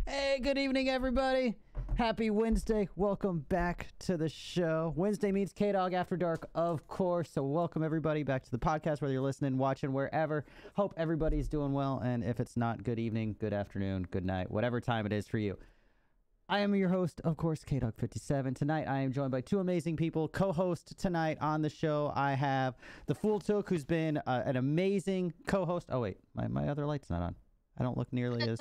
Hey, good evening, everybody. Happy Wednesday. Welcome back to the show. Wednesday means Kdog After Dark, of course. So welcome, everybody, back to the podcast, whether you're listening, watching, wherever. Hope everybody's doing well. And if it's not, good evening, good afternoon, good night, whatever time it is for you. I am your host, of course, KdogAfterDark. Tonight, I am joined by two amazing people. Co-host tonight on the show, I have the Fool Took, who's been an amazing co-host. Oh, wait, my other light's not on. I don't look nearly as...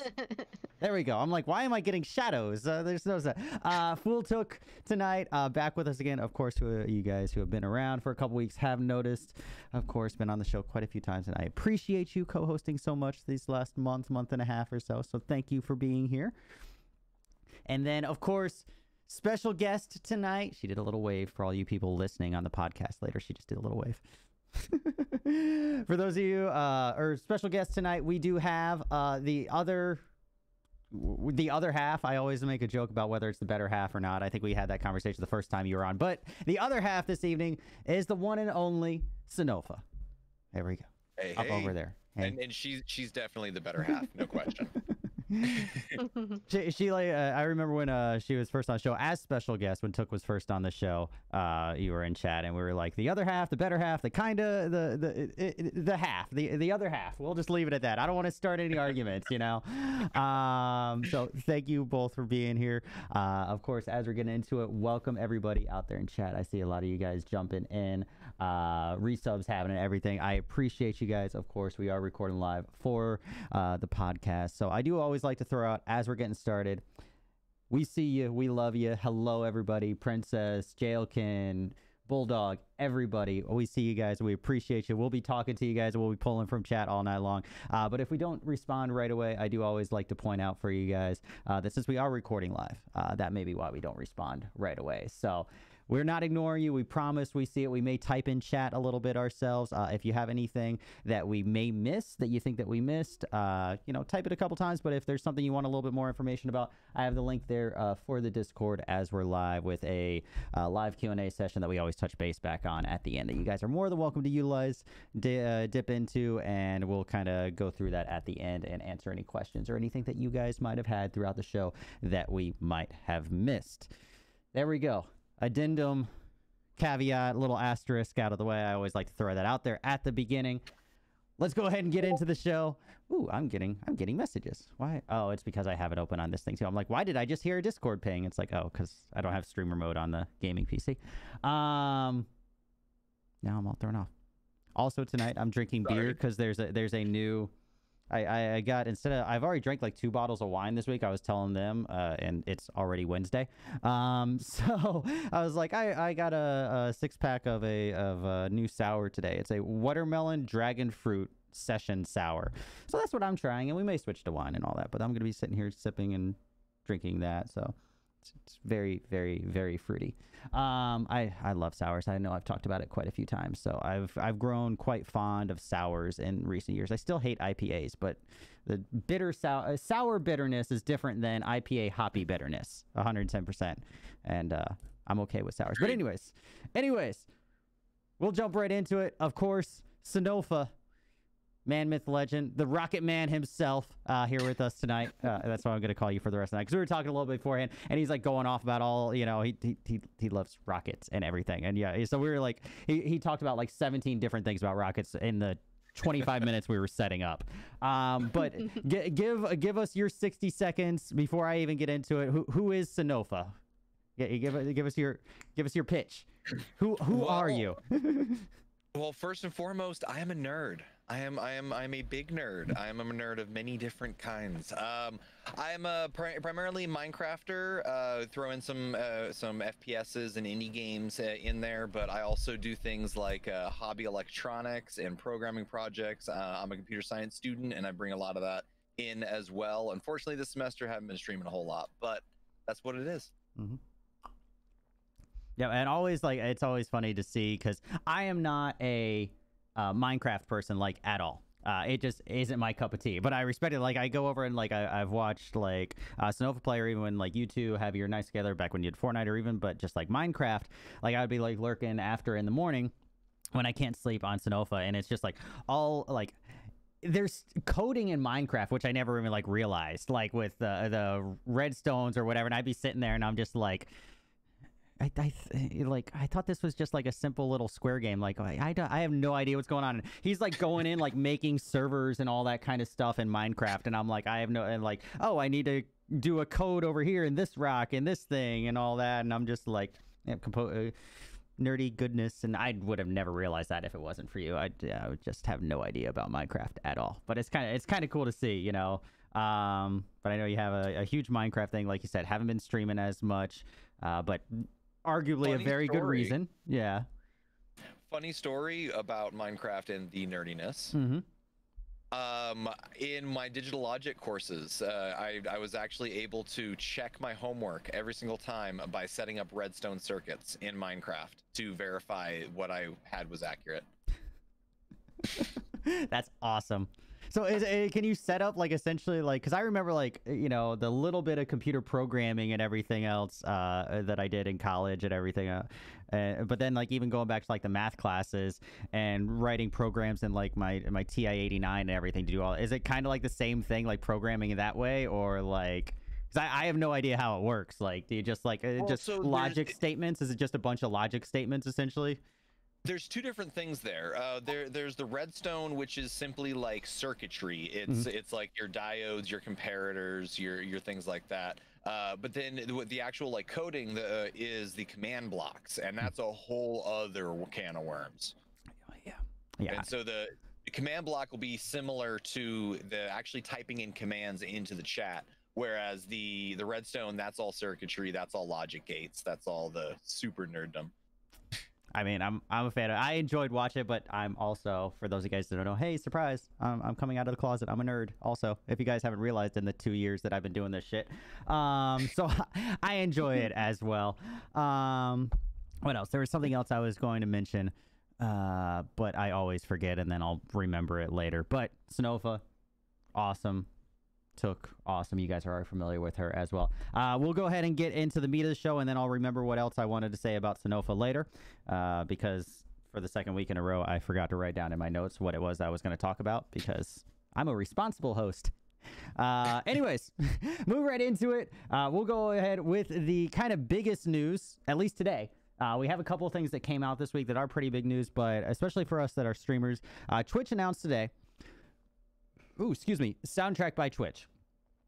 There we go. I'm like, why am I getting shadows? There's no... Fool Took tonight, back with us again. Of course, you guys who have been around for a couple weeks have noticed. Of course, been on the show quite a few times, and I appreciate you co-hosting so much these last month and a half or so. So thank you for being here. And then, of course, special guest tonight. She did a little wave for all you people listening on the podcast later. She just did a little wave. For those of you, or special guest tonight, we do have the other half. I always make a joke about whether it's the better half or not. I think we had that conversation the first time you were on. But the other half this evening is the one and only Sonofa. There we go. Hey, up over there. Hey. And she's definitely the better half, no question. she I remember when she was first on the show as special guest, when Took was first on the show, you were in chat and we were like, the other half, the better half, the kinda, the half, the other half. We'll just leave it at that. I don't want to start any arguments, you know. So thank you both for being here. Of course, as we're getting into it, welcome everybody out there in chat. I see a lot of you guys jumping in, resubs happening, everything. I appreciate you guys. Of course, we are recording live for the podcast, so I do always like to throw out as we're getting started, we see you, we love you. Hello everybody, Princess, Jailkin, Bulldog, everybody, we see you guys, we appreciate you. We'll be talking to you guys, we'll be pulling from chat all night long, but if we don't respond right away, I do always like to point out for you guys that since we are recording live, that may be why we don't respond right away. So we're not ignoring you. We promise we see it. We may type in chat a little bit ourselves. If you have anything that we may miss, that you think that we missed, you know, type it a couple times. But if there's something you want a little bit more information about, I have the link there for the Discord as we're live with a live Q&A session that we always touch base back on at the end that you guys are more than welcome to utilize, dip into, and we'll kind of go through that at the end and answer any questions or anything that you guys might have had throughout the show that we might have missed. There we go. Addendum, caveat, little asterisk out of the way. I always like to throw that out there at the beginning. Let's go ahead and get into the show. Ooh, I'm getting messages. Why? Oh, it's because I have it open on this thing too. I'm like, why did I just hear a Discord ping? It's like, oh, because I don't have streamer mode on the gaming PC. Now I'm all thrown off. Also tonight, I'm drinking beer because there's a new... I got, instead of, I've already drank like 2 bottles of wine this week. I was telling them, and it's already Wednesday. So I was like, I got a 6-pack of a new sour today. It's a watermelon dragon fruit session sour. So that's what I'm trying, and we may switch to wine and all that, but I'm going to be sitting here sipping and drinking that. So it's very, very, very fruity. I love sours. I know I've talked about it quite a few times. So I've grown quite fond of sours in recent years. I still hate IPAs, but the sour bitterness is different than IPA hoppy bitterness, 110%. And I'm okay with sours. But anyways, we'll jump right into it. Of course, Sonofa, man, myth, legend, the Rocket Man himself, here with us tonight. That's what I'm going to call you for the rest of the night, because we were talking a little bit beforehand, and he's like going off about all, you know, he loves rockets and everything. And yeah, so we were like, he talked about like 17 different things about rockets in the 25 minutes we were setting up. But give us your 60 seconds before I even get into it. Who is Sonofa? Yeah, give us your pitch. Who are you? Well, first and foremost, I am a nerd. I'm a big nerd. I'm a nerd of many different kinds. I am a primarily Minecrafter, throw in some FPSs and indie games in there, but I also do things like hobby electronics and programming projects. I'm a computer science student, and I bring a lot of that in as well. Unfortunately, this semester I haven't been streaming a whole lot, but that's what it is. Mm-hmm. Yeah, and always, like, it's always funny to see, because I am not a Minecraft person, like, at all. It just isn't my cup of tea, but I respect it. Like, I go over and, like, I've watched, like, Sonofa play, or even when, like, you two have your nights together back when you had Fortnite, or even, but just, like, Minecraft, like, I would be, like, lurking after in the morning when I can't sleep on Sonofa, and it's just, like, all, like, there's coding in Minecraft, which I never even like realized, like with the redstones or whatever. And I'd be sitting there and I'm just like, I thought this was just like a simple little square game. Like I have no idea what's going on. And he's like going in like making servers and all that kind of stuff in Minecraft, and I'm like, I have no, and like, oh, I need to do a code over here in this rock and this thing and all that, and I'm just like, yeah, nerdy goodness, and I would have never realized that if it wasn't for you. I would just have no idea about Minecraft at all. But it's kind of cool to see, you know. But I know you have a huge Minecraft thing, like you said. Haven't been streaming as much, but arguably a very good reason. Yeah. Funny story about Minecraft and the nerdiness. Mm-hmm. In my digital logic courses, I was actually able to check my homework every single time by setting up redstone circuits in Minecraft to verify what I had was accurate. That's awesome. So can you set up like essentially like, because I remember like, you know, the little bit of computer programming and everything else that I did in college and everything, but then like even going back to like the math classes and writing programs in like my TI-89 and everything to do all, is it kind of like the same thing, like programming in that way, or like, because I have no idea how it works. Like, do you just like so logic statements? Is it just a bunch of logic statements essentially? There's two different things there. There's the redstone, which is simply like circuitry. It's like your diodes, your comparators, your things like that. But then the actual like coding is the command blocks, and that's a whole other can of worms. Yeah. And so the command block will be similar to the actually typing in commands into the chat, whereas the redstone, that's all circuitry, that's all logic gates, that's all the super nerddom. I mean, I'm a fan of it. I enjoyed watching it, but I'm also, for those of you guys that don't know, hey, surprise, I'm coming out of the closet. I'm a nerd also, if you guys haven't realized in the 2 years that I've been doing this shit. So I enjoy it as well. What else? There was something else I was going to mention, but I always forget, and then I'll remember it later. But Sanofa, awesome. Awesome. You guys are already familiar with her as well. We'll go ahead and get into the meat of the show, and then I'll remember what else I wanted to say about Sanofa later, because for the second week in a row, I forgot to write down in my notes what it was I was going to talk about, because I'm a responsible host. Anyways, move right into it. We'll go ahead with the kind of biggest news, at least today. We have a couple of things that came out this week that are pretty big news, but especially for us that are streamers, Twitch announced today, soundtrack by Twitch,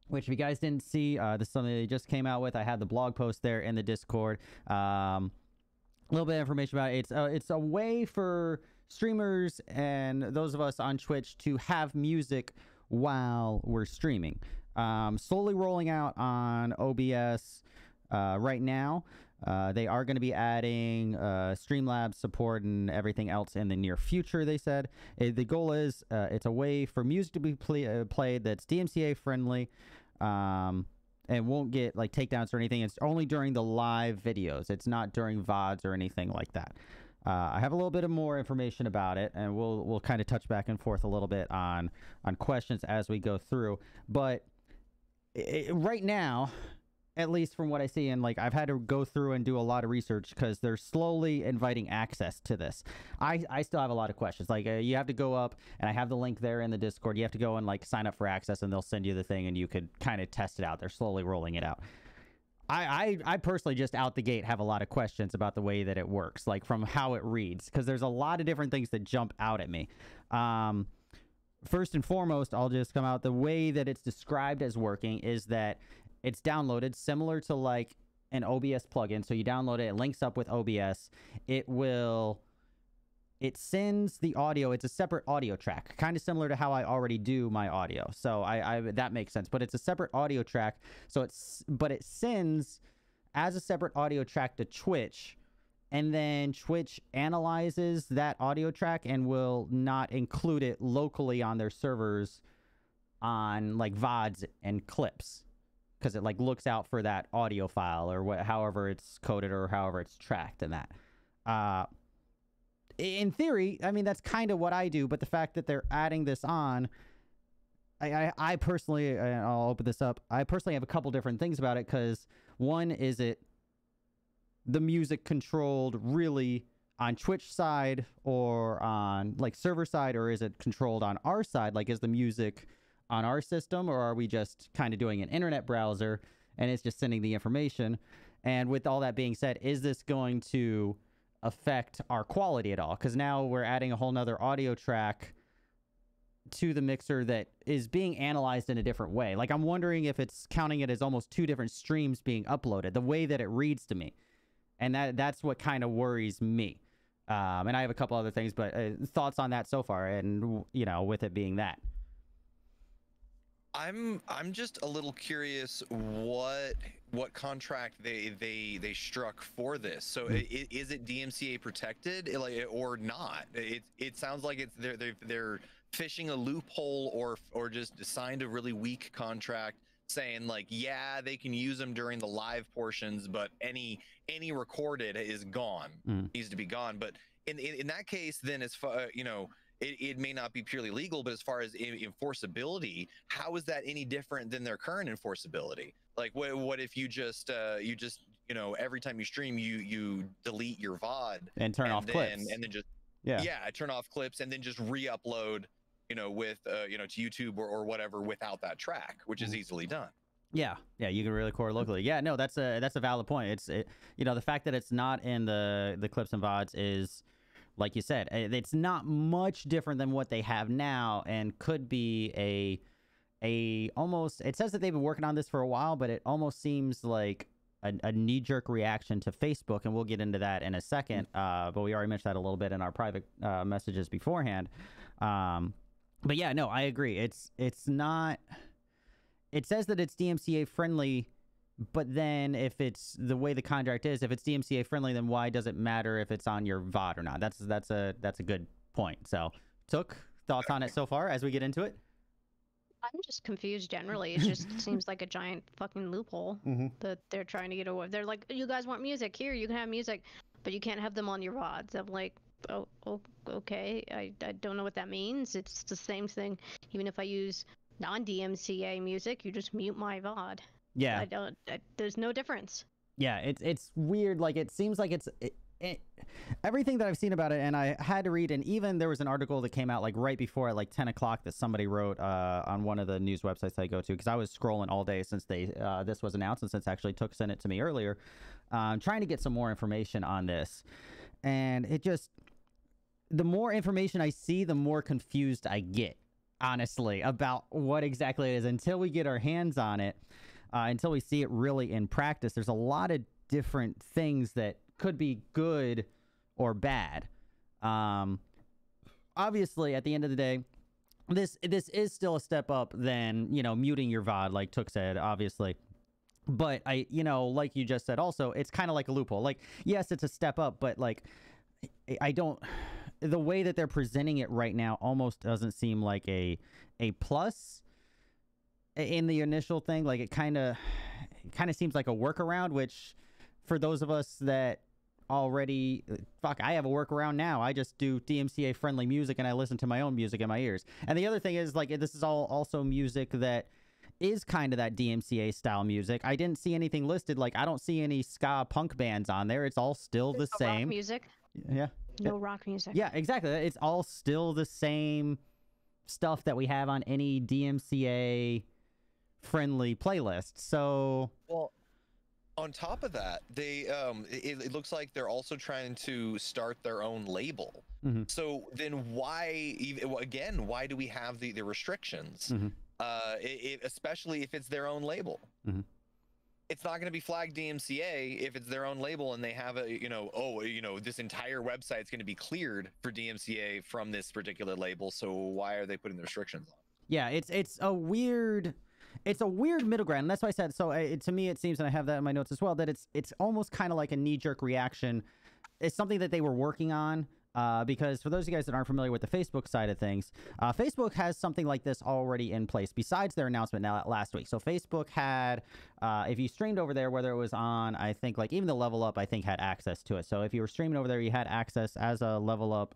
which if you guys didn't see, this is something they just came out with. I had the blog post there in the Discord. A little bit of information about it. It's a way for streamers and those of us on Twitch to have music while we're streaming. Slowly rolling out on OBS right now. They are going to be adding Streamlabs support and everything else in the near future, they said. The goal is it's a way for music to be played that's DMCA friendly and won't get like takedowns or anything. It's only during the live videos. It's not during VODs or anything like that. I have a little bit of more information about it, and we'll kind of touch back and forth a little bit on questions as we go through. But right now, at least from what I see, and like I've had to go through and do a lot of research because they're slowly inviting access to this. I still have a lot of questions. Like you have to go up, and I have the link there in the Discord. You have to go and like sign up for access, and they'll send you the thing, and you could kind of test it out. They're slowly rolling it out. I personally just out the gate have a lot of questions about the way that it works, like from how it reads, because there's a lot of different things that jump out at me. First and foremost, I'll just come out. The way that it's described as working is that it's downloaded similar to like an OBS plugin. So you download it, it links up with OBS. It sends the audio. It's a separate audio track, kind of similar to how I already do my audio. So that makes sense, but it's a separate audio track. So it sends as a separate audio track to Twitch, and then Twitch analyzes that audio track and will not include it locally on their servers on like VODs and clips, because it like looks out for that audio file or however it's coded or however it's tracked and that. In theory, I mean, that's kind of what I do, but the fact that they're adding this on, I personally, and I'll open this up, I personally have a couple different things about it, because one, is it the music controlled really on Twitch side or on like server side, or is it controlled on our side? Like, is the music on our system, or are we just kind of doing an internet browser and it's just sending the information? And with all that being said, is this going to affect our quality at all? Because now we're adding a whole nother audio track to the mixer that is being analyzed in a different way. Like, I'm wondering if it's counting it as almost two different streams being uploaded, the way that it reads to me. And that's what kind of worries me. And I have a couple other things, but thoughts on that so far, and, you know, with it being that. I'm just a little curious what contract they struck for this. So is it DMCA protected, or not? It sounds like it's they're fishing a loophole, or just signed a really weak contract saying like, yeah, they can use them during the live portions, but any recorded is gone, needs to be gone. But in that case, then as far, you know, it may not be purely legal, but as far as enforceability, how is that any different than their current enforceability? Like, what if you just you know, every time you stream, you delete your VOD and turn off clips, and then just turn off clips and then just re-upload, you know, with you know, to YouTube or whatever without that track, which is easily done. Yeah, you can record locally. Yeah, no, that's a valid point. You know, the fact that it's not in the clips and VODs is, like you said, it's not much different than what they have now, and could be a almost, it says that they've been working on this for a while, but it almost seems like a knee-jerk reaction to Facebook, and we'll get into that in a second. But we already mentioned that a little bit in our private messages beforehand. But yeah, no, I agree. It's not. It says that it's DMCA friendly, but then if it's the way the contract is, if it's DMCA friendly, then why does it matter if it's on your VOD or not? That's a good point. So, Took, thoughts on it so far as we get into it? I'm just confused generally. It just seems like a giant fucking loophole that they're trying to get away. They're like, you guys want music? Here, you can have music, but you can't have them on your VODs. I'm like, oh, okay. I don't know what that means. It's the same thing. Even if I use non-DMCA music, you just mute my VOD. Yeah. There's no difference. Yeah, it's weird. Like, it seems like it's everything that I've seen about it, and I had to read, and even there was an article that came out like right before at like 10 o'clock that somebody wrote on one of the news websites I go to, because I was scrolling all day since this was announced, and since actually Took sent it to me earlier, trying to get some more information on this. And it just, the more information I see, the more confused I get, honestly, about what exactly it is. Until we get our hands on it, until we see it really in practice, there's a lot of different things that could be good or bad. Obviously, at the end of the day, this is still a step up than, you know, muting your VOD, like Took said, obviously. But you know, like you just said, also, it's kind of like a loophole. Like, yes, it's a step up, but like, the way that they're presenting it right now almost doesn't seem like a plus in the initial thing. Like, it kind of seems like a workaround, which for those of us that already, I have a workaround now. I just do DMCA friendly music and I listen to my own music in my ears. And the other thing is, like, this is all also music that is kind of that DMCA style music. I didn't see anything listed. Like, I don't see any ska punk bands on there. It's all still the same. Rock music. Yeah. No rock music. Yeah, exactly. It's all still the same stuff that we have on any DMCA friendly playlist. So, well, on top of that, they it looks like they're also trying to start their own label. So then why do we have the restrictions? Especially if it's their own label. It's not going to be flagged DMCA if it's their own label and they have a, you know, this entire website is going to be cleared for DMCA from this particular label. So why are they putting the restrictions on? Yeah, it's a weird middle ground. And that's why I said, so to me, it seems, and I have that in my notes as well, that it's almost kind of like a knee-jerk reaction. It's something that they were working on. Because for those of you guys that aren't familiar with the Facebook side of things, Facebook has something like this already in place besides their announcement last week. So Facebook had, if you streamed over there, whether it was on, I think, like even the Level Up, I think, had access to it. So if you were streaming over there, you had access as a Level Up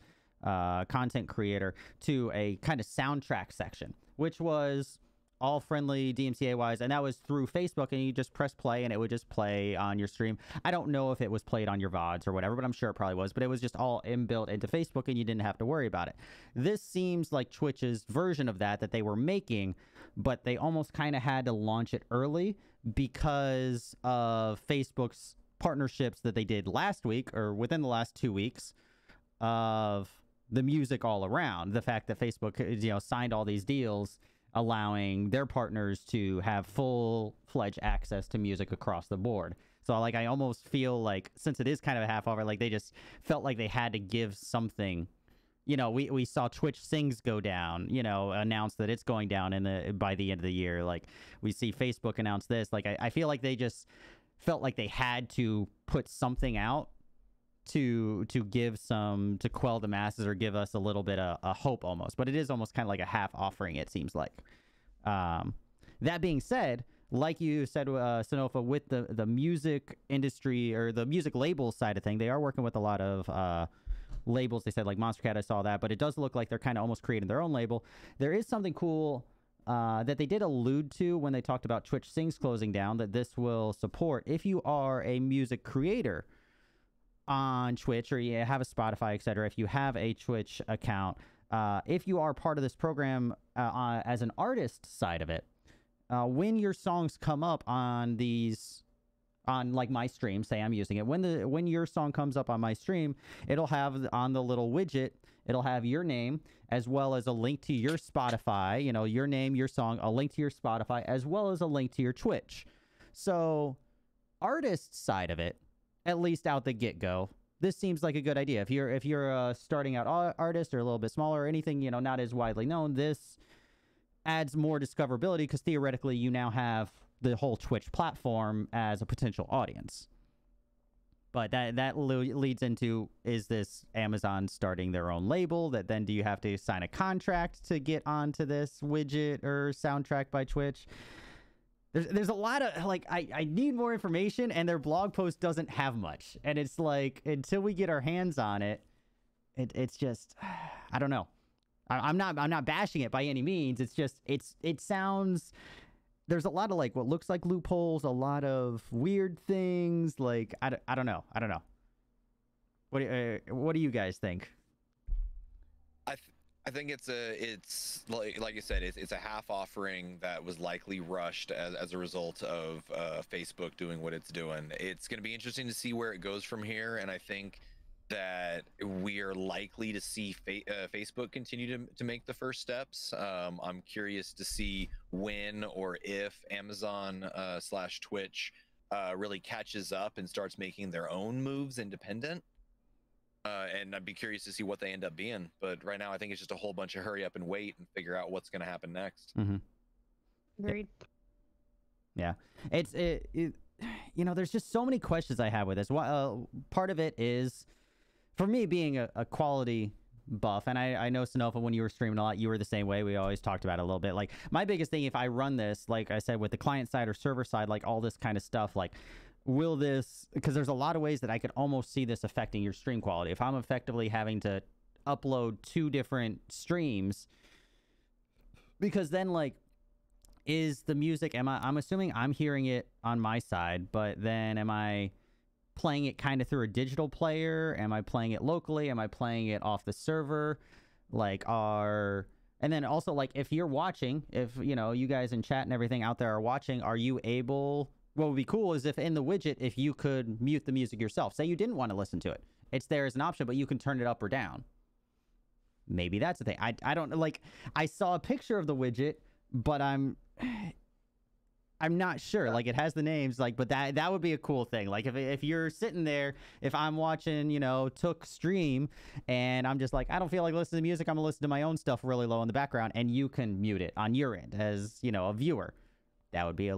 content creator to a kind of soundtrack section, which was all friendly DMCA wise, and that was through Facebook, and you just press play and it would just play on your stream. I don't know if it was played on your VODs or whatever, but I'm sure it probably was, but it was just all inbuilt into Facebook and you didn't have to worry about it. This seems like Twitch's version of that they were making, but they almost kind of had to launch it early because of Facebook's partnerships that they did last week or within the last 2 weeks of the music all around. The fact that Facebook, signed all these deals allowing their partners to have full-fledged access to music across the board. So, like, I almost feel like, since it is kind of a half-offer, like, they just felt like they had to give something. We saw Twitch Sings go down, announce that it's going down by the end of the year. Like, we see Facebook announce this. Like, I feel like they just felt like they had to put something out to quell the masses or give us a little bit of a hope almost. But it is almost kind of like a half offering, it seems like. That being said, like you said, Sonofa, with the music industry or the music label side of thing, they are working with a lot of labels. They said like Monster Cat, I saw that, but it does look like they're kind of almost creating their own label. There is something cool that they did allude to when they talked about Twitch Sings closing down, that this will support if you are a music creator on Twitch or you have a Spotify, etc. If you have a Twitch account, if you are part of this program as an artist side of it, when your songs come up on like my stream, say I'm using it, when your song comes up on my stream, it'll have on the little widget, it'll have your name as well as a link to your Spotify, your name, your song, a link to your Spotify, as well as a link to your Twitch. So artist side of it, at least out the get-go, this seems like a good idea. If you're a starting out artist or a little bit smaller or anything, not as widely known, this adds more discoverability because theoretically you now have the whole Twitch platform as a potential audience. But that leads into, is this Amazon starting their own label? That then do you have to sign a contract to get onto this widget or soundtrack by Twitch? There's a lot of, like, I need more information, and their blog post doesn't have much. And it's like, until we get our hands on it, it's just, I don't know. I'm not bashing it by any means. It's just, it sounds, there's a lot of, like, what looks like loopholes, a lot of weird things. Like, I don't know. What do you guys think? I think it's like you said, it's a half offering that was likely rushed as a result of Facebook doing what it's doing. It's going to be interesting to see where it goes from here, and I think that we are likely to see Facebook continue to make the first steps. I'm curious to see when or if Amazon / Twitch really catches up and starts making their own moves independent. And I'd be curious to see what they end up being. But right now, I think it's just a whole bunch of hurry up and wait and figure out what's going to happen next. Mm-hmm. Agreed. Yeah. There's just so many questions I have with this. Part of it is, for me, being a quality buff, and I know, Sonofa, when you were streaming a lot, you were the same way. We always talked about it a little bit. Like, my biggest thing, if I run this, like I said, with the client side or server side, like all this kind of stuff, like, will this, because there's a lot of ways that I could almost see this affecting your stream quality. If I'm effectively having to upload 2 different streams, because then, like, is the music, I'm assuming I'm hearing it on my side, but then am I playing it kind of through a digital player? Am I playing it locally? Am I playing it off the server? And then also, like, if you're watching, if, you guys in chat and everything out there are watching, are you able, what would be cool is if in the widget, if you could mute the music yourself. Say you didn't want to listen to it. It's there as an option, but you can turn it up or down. Maybe that's the thing. I don't, like, I saw a picture of the widget, but I'm not sure. Like, it has the names, like, but that would be a cool thing. Like, if you're sitting there, if I'm watching, Took stream, and I'm just like, I don't feel like listening to music, I'm gonna listen to my own stuff really low in the background, and you can mute it on your end as, a viewer. That would be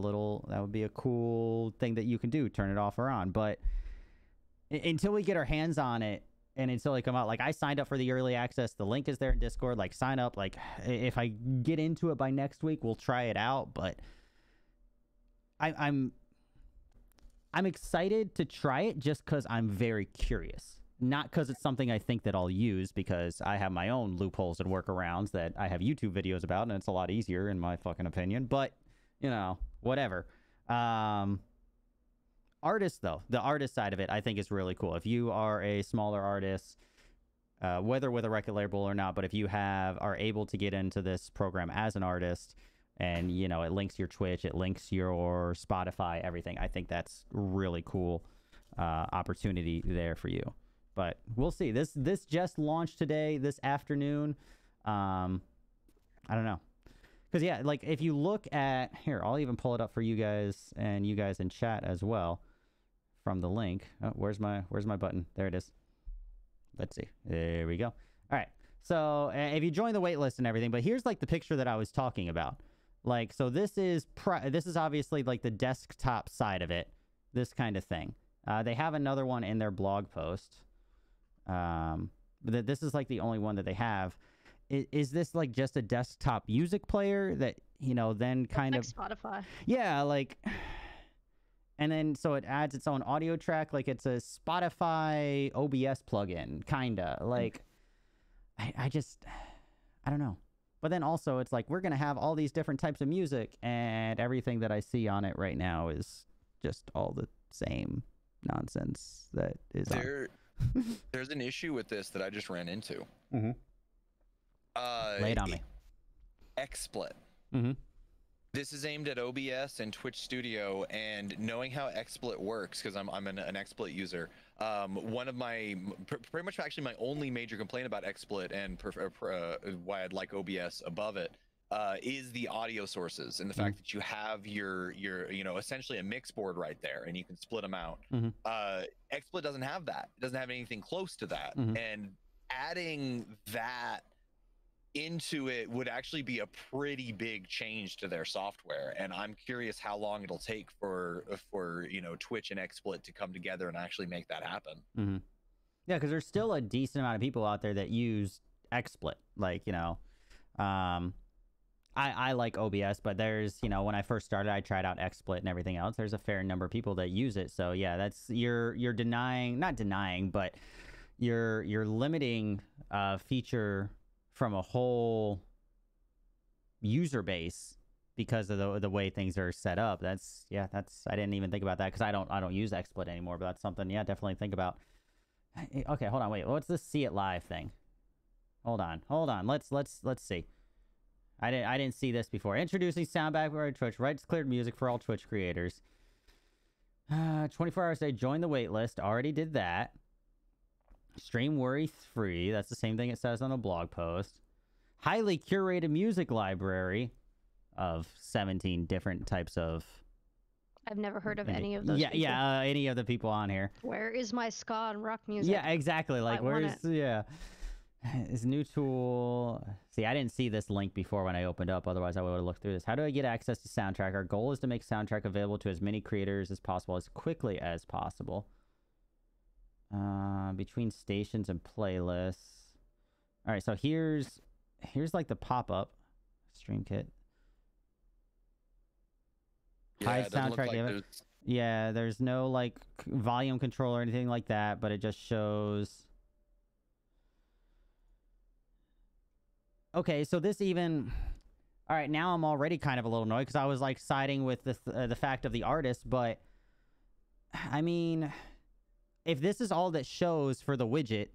a cool thing that you can do, turn it off or on. But until we get our hands on it, and until they come out, like, I signed up for the early access. The link is there in Discord. Like, sign up. Like, if I get into it by next week, we'll try it out. But I'm excited to try it just because I'm very curious. not because it's something I think that I'll use, because I have my own loopholes and workarounds that I have YouTube videos about, and it's a lot easier in my fucking opinion. But, you know, whatever. Artists, though, the artist side of it, I think is really cool. If you are a smaller artist, whether with a record label or not, but if you are able to get into this program as an artist, and, you know, it links your Twitch, it links your Spotify, everything, I think that's really cool opportunity there for you. But we'll see. This just launched today, this afternoon. I don't know. Because, yeah, like, if you look at... Here, I'll even pull it up for you guys and you guys in chat as well from the link. Oh, where's my button? There it is. Let's see. There we go. All right. So, if you join the wait list and everything, but here's, like, the picture that I was talking about. Like, so this is obviously, like, the desktop side of it. This kind of thing. They have another one in their blog post. But this is like the only one that they have. Is this like just a desktop music player that, you know, then kind like of Spotify? Yeah, like, and then so it adds its own audio track, like it's a Spotify OBS plugin, kinda. Like, I don't know. But then also it's like we're gonna have all these different types of music, and everything that I see on it right now is just all the same nonsense that is on. There's an issue with this that I just ran into. Mm-hmm. Lay it on me. XSplit. Mm-hmm. This is aimed at OBS and Twitch Studio, and knowing how XSplit works, because I'm an XSplit user. One of my pretty much actually my only major complaint about XSplit and why I'd like OBS above it is the audio sources and the fact that you have your you know, essentially a mix board right there, and you can split them out. XSplit doesn't have that. It doesn't have anything close to that, and adding that into it would actually be a pretty big change to their software. And I'm curious how long it'll take for you know, Twitch and XSplit to come together and actually make that happen. Yeah, because there's still a decent amount of people out there that use XSplit. Like, you know, I like OBS, but there's, you know, when I first started, I tried out XSplit and everything else. There's a fair number of people that use it. So yeah, that's you're not denying, but you're limiting feature from a whole user base because of the way things are set up. That's I didn't even think about that because I don't use XSplit anymore, but that's something, yeah, definitely think about. Okay, hold on, wait, what's this see it live thing? Hold on, let's see. I didn't see this before. Introducing soundback for Twitch, rights cleared music for all Twitch creators. 24 hours a day, join the wait list. Already did that. Stream worry free. That's the same thing it says on the blog post. Highly curated music library of 17 different types of... I've never heard of any of those people. Any of the people on here. Where is my ska and rock music? Yeah, exactly. Like, where's... Yeah. This new tool... See, I didn't see this link before when I opened up. Otherwise, I would have looked through this. How do I get access to Soundtrack? Our goal is to make Soundtrack available to as many creators as possible, as quickly as possible. Between stations and playlists. All right, so here's like the pop-up stream kit. Yeah, Hide soundtrack. Like yeah, there's no like volume control or anything like that, but it just shows. Okay, so this even. All right, now I'm already kind of a little annoyed because I was like siding with the fact of the artist, but I mean, if this is all that shows for the widget,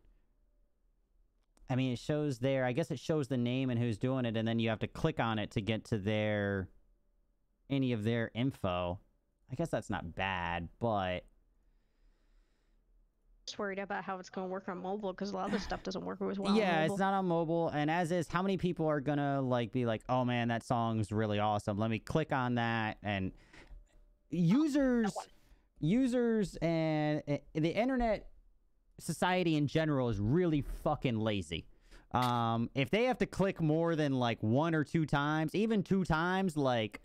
I mean, it shows there. I guess it shows the name and who's doing it, and then you have to click on it to get to any of their info. I guess that's not bad, but just worried about how it's going to work on mobile because a lot of this stuff doesn't work as well. Yeah, on mobile. It's not on mobile, and as is, how many people are gonna like be like, "Oh man, that song's really awesome. Let me click on that." And users and the internet society in general is really fucking lazy. If they have to click more than like 1 or 2 times, even 2 times, like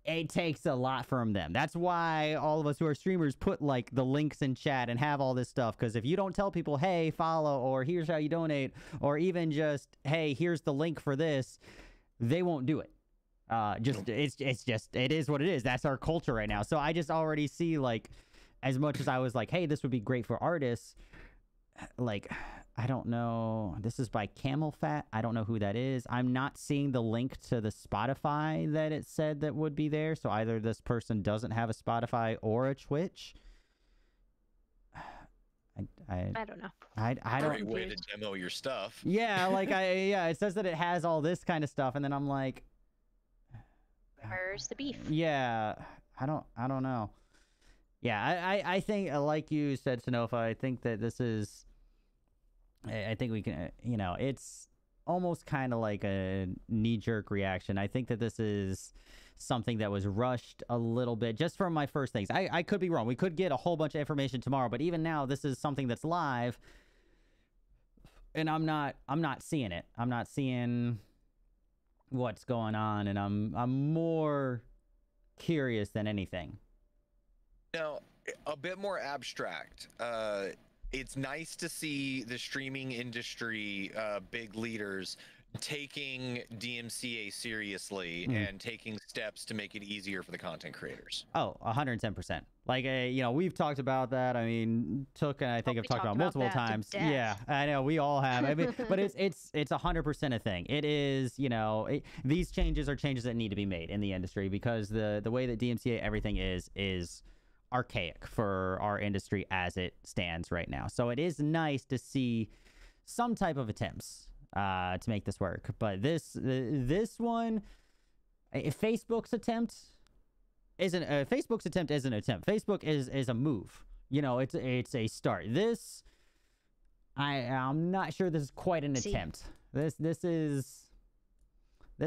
it takes a lot from them. That's why all of us who are streamers put like the links in chat and have all this stuff, because if you don't tell people, hey, follow, or here's how you donate, or even just, hey, here's the link for this, they won't do it. It is what it is. That's our culture right now. So I just already see like as much as I was like, hey, this would be great for artists, like, I don't know. This is by Camel Fat. I don't know who that is. I'm not seeing the link to the Spotify that it said that would be there. So either this person doesn't have a Spotify or a Twitch. I don't know. I don't. Great way to demo your stuff. Yeah, like it says that it has all this kind of stuff, and then I'm like, where's the beef? Yeah, I don't know. Yeah, I think, like you said, Sanofa, I think that this is, I think we can, it's almost kind of like a knee-jerk reaction. I think that this is something that was rushed a little bit just from my first things. I could be wrong. We could get a whole bunch of information tomorrow, but even now, this is something that's live, and I'm not seeing it. I'm not seeing what's going on, and I'm more curious than anything. Now, a bit more abstract. It's nice to see the streaming industry big leaders taking DMCA seriously and taking steps to make it easier for the content creators. Oh, 110%. Like, we've talked about that. I mean, Took and I think I've talked about multiple times. Yeah, I know we all have. I mean, but it's 100% a thing. It is, these changes are changes that need to be made in the industry because the way that DMCA everything is archaic for our industry as it stands right now. So it is nice to see some type of attempts to make this work. But this one, Facebook's attempt isn't an attempt. Facebook is a move. It's a start. This, I'm not sure this is quite an attempt. This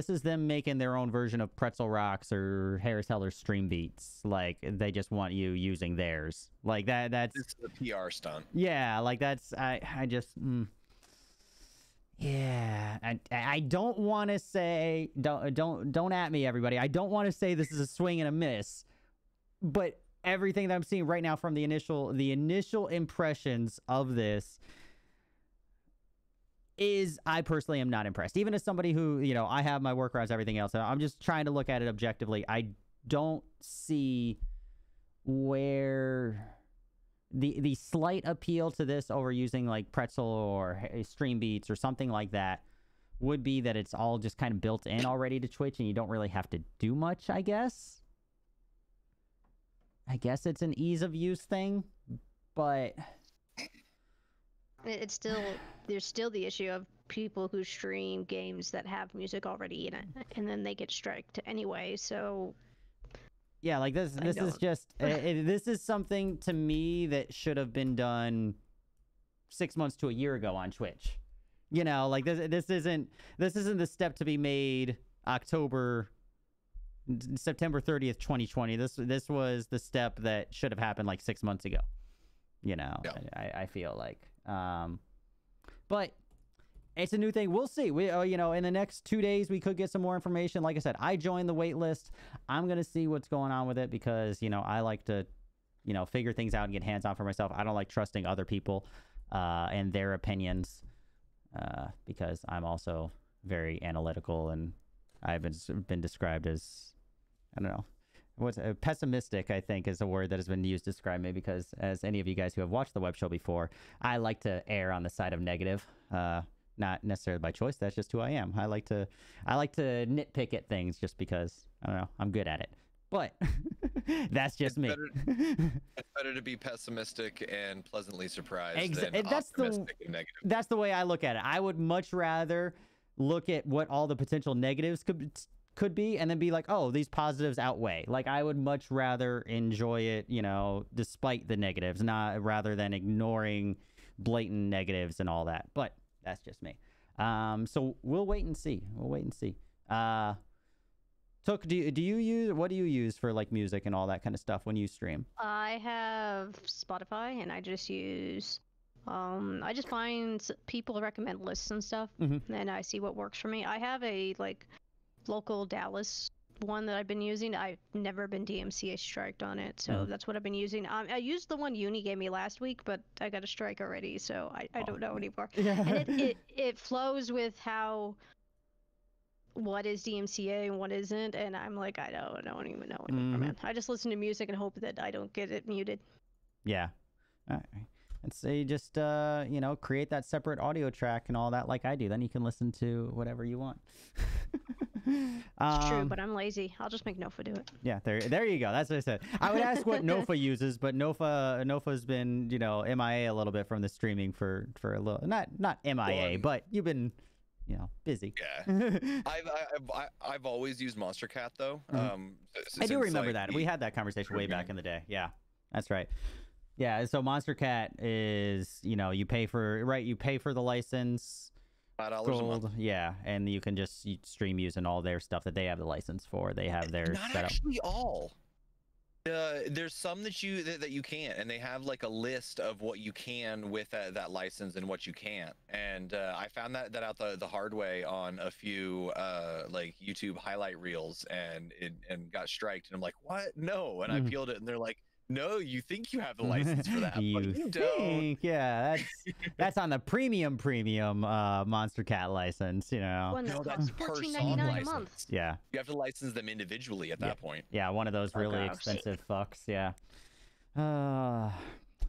is them making their own version of Pretzel Rocks or Harris Heller Stream Beats. Like, they just want you using theirs. Like, that's... It's the PR stunt. Yeah, like, that's... I just... Yeah, I don't want to say... Don't at me, everybody. I don't want to say this is a swing and a miss. But everything that I'm seeing right now from the initial impressions of this... I personally am not impressed. Even as somebody who, I have my workarounds, everything else. I'm just trying to look at it objectively. I don't see where the slight appeal to this over using like Pretzel or Stream Beats or something like that would be that it's all just kind of built in already to Twitch and you don't really have to do much, I guess. I guess it's an ease of use thing, but... There's still the issue of people who stream games that have music already in it, and then they get striked anyway. So yeah, like this is just this is something to me that should have been done 6 months to a year ago on Twitch. Like this isn't the step to be made September 30th, 2020. This was the step that should have happened like 6 months ago. Yeah. I feel like. But it's a new thing. We'll see. We, in the next 2 days, we could get some more information. Like I said, I joined the wait list. I'm going to see what's going on with it because, I like to, figure things out and get hands on for myself. I don't like trusting other people, and their opinions, because I'm also very analytical and I've been described as, I don't know. Pessimistic, I think, is a word that has been used to describe me because, as any of you guys who have watched the web show before, I like to err on the side of negative. Not necessarily by choice. That's just who I am. I like to nitpick at things just because, I don't know, I'm good at it. But that's just me. It's better to be pessimistic and pleasantly surprised than optimistic and negative. That's the way I look at it. I would much rather look at what all the potential negatives could be and then be like, oh, these positives outweigh. Like, I would much rather enjoy it, despite the negatives, rather than ignoring blatant negatives and all that. But that's just me. So we'll wait and see. Took, what do you use for like music and all that kind of stuff when you stream? I have Spotify and I just use I just find people recommend lists and stuff and I see what works for me. I have a like local Dallas one that I've been using. I've never been DMCA striked on it, so that's what I've been using. I used the one Uni gave me last week, but I got a strike already, so I don't know anymore. And it flows with what is DMCA and what isn't, and I'm like, I don't even know anymore, man. I just listen to music and hope that I don't get it muted. Yeah. All right. And so you just, you know, create that separate audio track and all that like I do. Then you can listen to whatever you want. It's true, but I'm lazy. I'll just make Nofa do it. Yeah, there you go. That's what I said. I would ask what Nofa uses, but Nofa's been, you know, MIA a little bit from the streaming for a little, not MIA, but you've been, you know, busy. Yeah. I've always used Monster Cat though. I do remember that. We had that conversation way back in the day. Yeah, that's right. Yeah, so Monster Cat is, you know, you pay for the license, $5 a gold, month. yeah, and you can just stream using all their stuff that they have the license for. They have their Not setup. actually all. There's some that you can't, and they have like a list of what you can with that license and what you can't. And I found that out the hard way on a few like YouTube highlight reels, and got striked. And I'm like, what? No. And I peeled it, and they're like, no, you think you have the license for that, but you don't. Yeah, that's on the premium Monster Cat license, you know. One that No, costs that's per song $14.99 a license. month. Yeah. You have to license them individually at that point. Yeah, one of those really gosh. expensive fucks, yeah.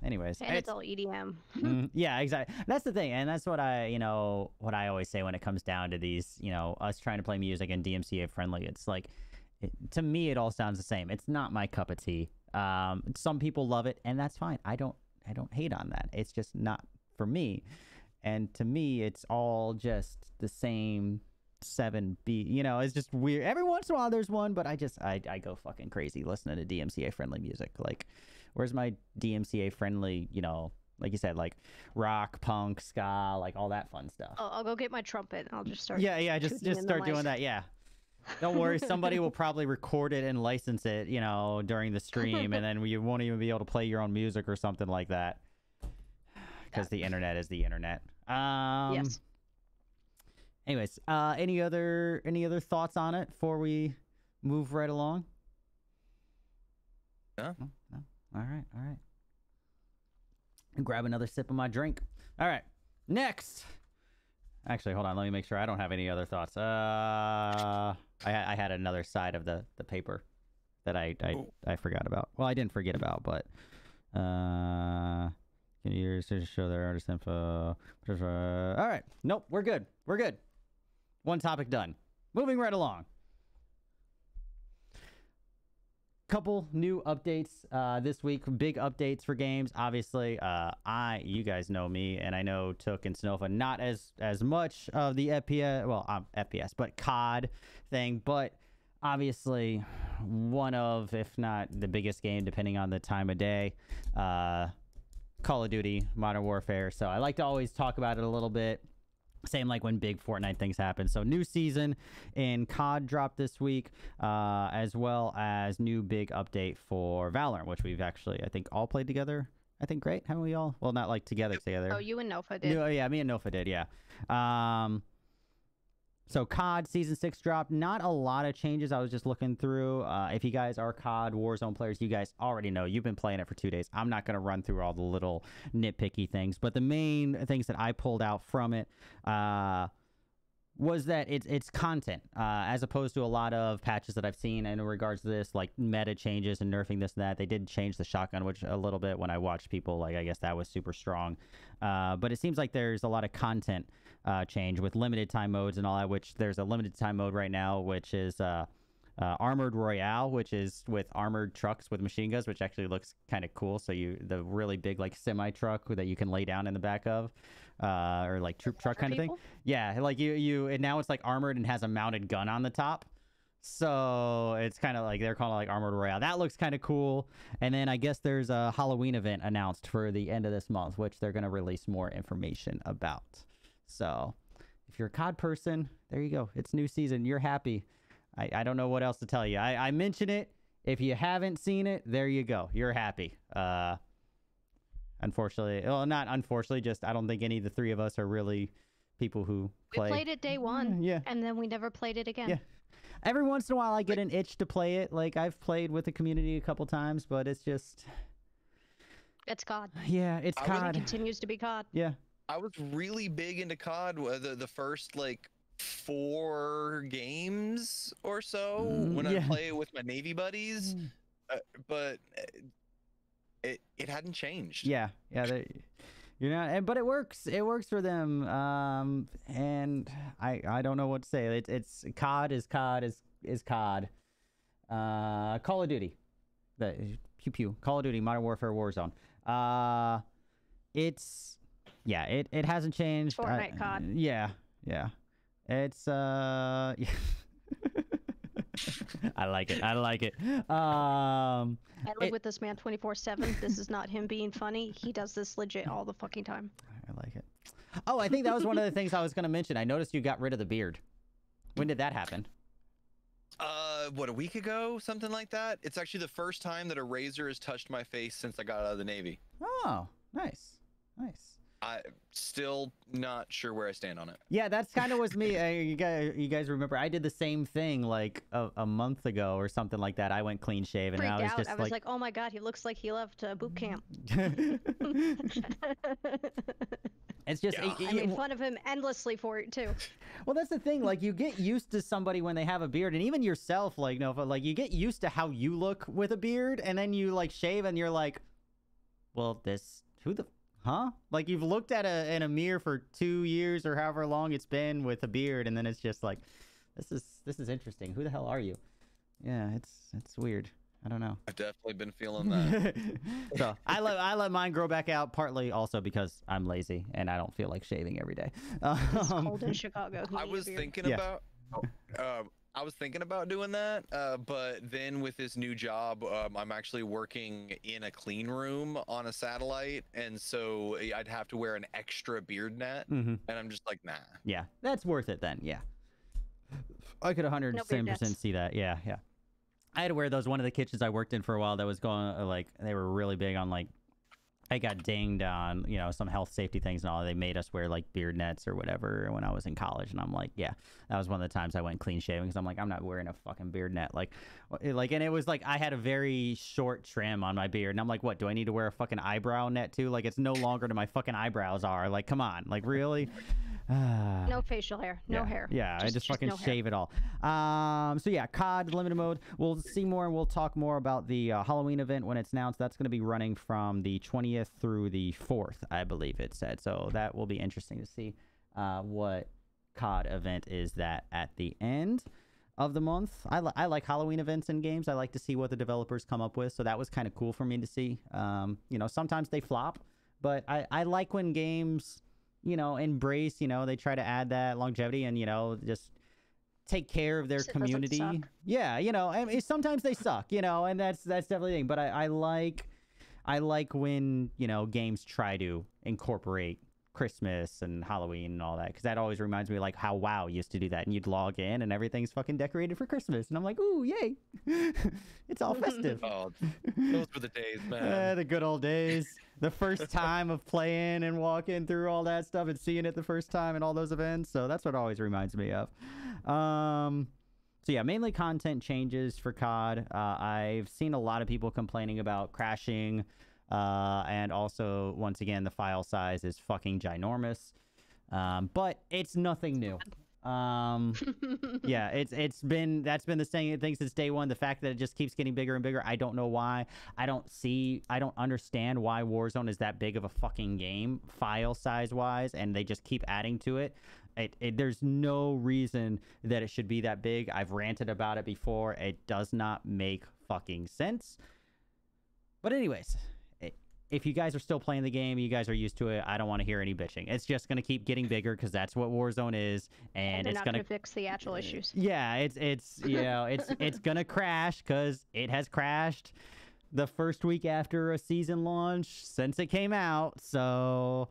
Anyways, And it's all EDM. yeah, exactly. That's the thing, and that's what I always say when it comes down to these, you know, us trying to play music and DMCA friendly. It's like, to me, it all sounds the same. It's not my cup of tea. Some people love it, and that's fine. I don't hate on that. It's just not for me. And to me, it's all just the same 7B. You know, it's just weird. Every once in a while, there's one, but I go fucking crazy listening to DMCA friendly music. Like, where's my DMCA friendly, you know, like you said, like rock, punk, ska, like all that fun stuff. I'll go get my trumpet. And I'll just start. Yeah, just start doing that. Yeah. Don't worry, somebody will probably record it and license it, you know, during the stream, and then you won't even be able to play your own music or something like that. Because the internet is the internet. Yes. Anyways, any other thoughts on it before we move right along? No. No. All right. And grab another sip of my drink. All right. Next. Actually, hold on. Let me make sure I don't have any other thoughts. I had another side of the paper that I forgot about. Well, I didn't forget about, but can you show their artist info? All right. Nope. We're good. One topic done. Moving right along. Couple new updates this week. Big updates for games. Obviously, you guys know me, and I know Took and Snowfa not as much of the FPS, well, FPS, but COD thing. But obviously, one of, if not the biggest game, depending on the time of day, Call of Duty, Modern Warfare. So I like to always talk about it a little bit. Same like when big Fortnite things happen. So new season in COD dropped this week, as well as new big update for Valorant, which we've actually, I think, all played together. I think, great. Haven't we all? Well, not like together. Oh, you and Nofa did. Yeah, me and Nofa did, yeah. So COD Season 6 dropped. Not a lot of changes. I was just looking through. If you guys are COD Warzone players, you guys already know. You've been playing it for 2 days. I'm not going to run through all the little nitpicky things. But the main things that I pulled out from it was that it's content, as opposed to a lot of patches that I've seen in regards to this, like meta changes and nerfing this and that. They did change the shotgun, which a little bit when I watched people, like, I guess that was super strong. But it seems like there's a lot of content change with limited time modes and all that, which there's a limited time mode right now, which is Armored Royale, which is with armored trucks with machine guns, which actually looks kind of cool. So the really big like semi truck that you can lay down in the back of, or like troop truck kind of thing. Yeah, like and now it's like armored and has a mounted gun on the top. So it's kind of like, they're calling it like Armored Royale. That looks kind of cool. And then I guess there's a Halloween event announced for the end of this month, which they're going to release more information about. So if you're a COD person, there you go. It's new season. You're happy. I don't know what else to tell you. I mention it. If you haven't seen it, there you go. You're happy. Unfortunately, well, not unfortunately, just I don't think any of the three of us are really people who play. We played it day one. Yeah. And then we never played it again. Yeah. Every once in a while, I get an itch to play it. Like, I've played with the community a couple times, but it's just... It's COD. Yeah, it's COD. It continues to be COD. Yeah. I was really big into COD the first, like, 4 games or so when I play it with my Navy buddies. But it hadn't changed. Yeah, you know, but it works. It works for them. And I don't know what to say. It's COD is COD is COD. Call of Duty, the pew pew. Call of Duty, Modern Warfare, Warzone. It hasn't changed. Fortnite COD. Yeah. It's I like it. I live with this man 24/7. This is not him being funny. He does this legit all the fucking time. I like it. Oh, I think that was one of the things I was going to mention. I noticed you got rid of the beard. When did that happen? What, a week ago? Something like that? It's actually the first time that a razor has touched my face since I got out of the Navy. Oh, nice. I'm still not sure where I stand on it. Yeah, that's kind of was me. You guys remember I did the same thing like a month ago or something like that. I went clean shaven and I was just like, oh my god, he looks like he left boot camp. It's just I made fun of him endlessly for it too. Well, that's the thing. Like, you get used to somebody when they have a beard, and even yourself, like, like you get used to how you look with a beard, and then you like shave, and you're like, well, huh? Like, you've looked at in a mirror for 2 years or however long it's been with a beard, and then it's just like, this is interesting. Who the hell are you? Yeah, it's weird. I don't know. I've definitely been feeling that. So I let mine grow back out, partly also because I'm lazy and I don't feel like shaving every day. It's cold in Chicago. I was thinking about doing that, but then with this new job, I'm actually working in a clean room on a satellite, and so I'd have to wear an extra beard net, and I'm just like, nah. Yeah, that's worth it then. Yeah, I could 100% see that. Yeah. I had to wear those. One of the kitchens I worked in for a while that was going, like, they were really big on, like, I got dinged on, some health safety things and all. They made us wear, like, beard nets or whatever when I was in college. And I'm like, yeah, that was one of the times I went clean shaving because I'm like, I'm not wearing a fucking beard net. And it was like I had a very short trim on my beard. And I'm like, what, do I need to wear a fucking eyebrow net too? Like, it's no longer to my fucking eyebrows are. Like, come on. Like, really? No facial hair, no hair. Yeah, I just fucking shave it all. So yeah, COD limited mode. We'll see more and we'll talk more about the Halloween event when it's announced. That's going to be running from the 20th through the 4th, I believe it said. So that will be interesting to see what COD event is that at the end of the month. I like Halloween events in games. I like to see what the developers come up with. So that was kind of cool for me to see. Sometimes they flop, but I like when games embrace, they try to add that longevity and, just take care of their community. Yeah, I mean, sometimes they suck, and that's definitely the thing. But I like when, games try to incorporate Christmas and Halloween and all that, because that always reminds me like how WoW used to do that, and you'd log in and everything's fucking decorated for Christmas, and I'm like, ooh, yay. It's all festive. Oh, those were the days, man. The good old days. The first time of playing and walking through all that stuff and seeing it the first time and all those events. So that's what it always reminds me of. So yeah, mainly content changes for COD. I've seen a lot of people complaining about crashing. And also, once again, the file size is fucking ginormous. But it's nothing new. Yeah, that's been the same thing since day one. The fact that it just keeps getting bigger and bigger, I don't know why. I don't understand why Warzone is that big of a fucking game, file size wise, and they just keep adding to it. There's no reason that it should be that big. I've ranted about it before. It does not make fucking sense. But anyways, if you guys are still playing the game, you guys are used to it, I don't want to hear any bitching. It's just going to keep getting bigger because that's what Warzone is, and it's going to fix the actual issues. Yeah, it's going to crash because it has crashed the first week after a season launch since it came out. So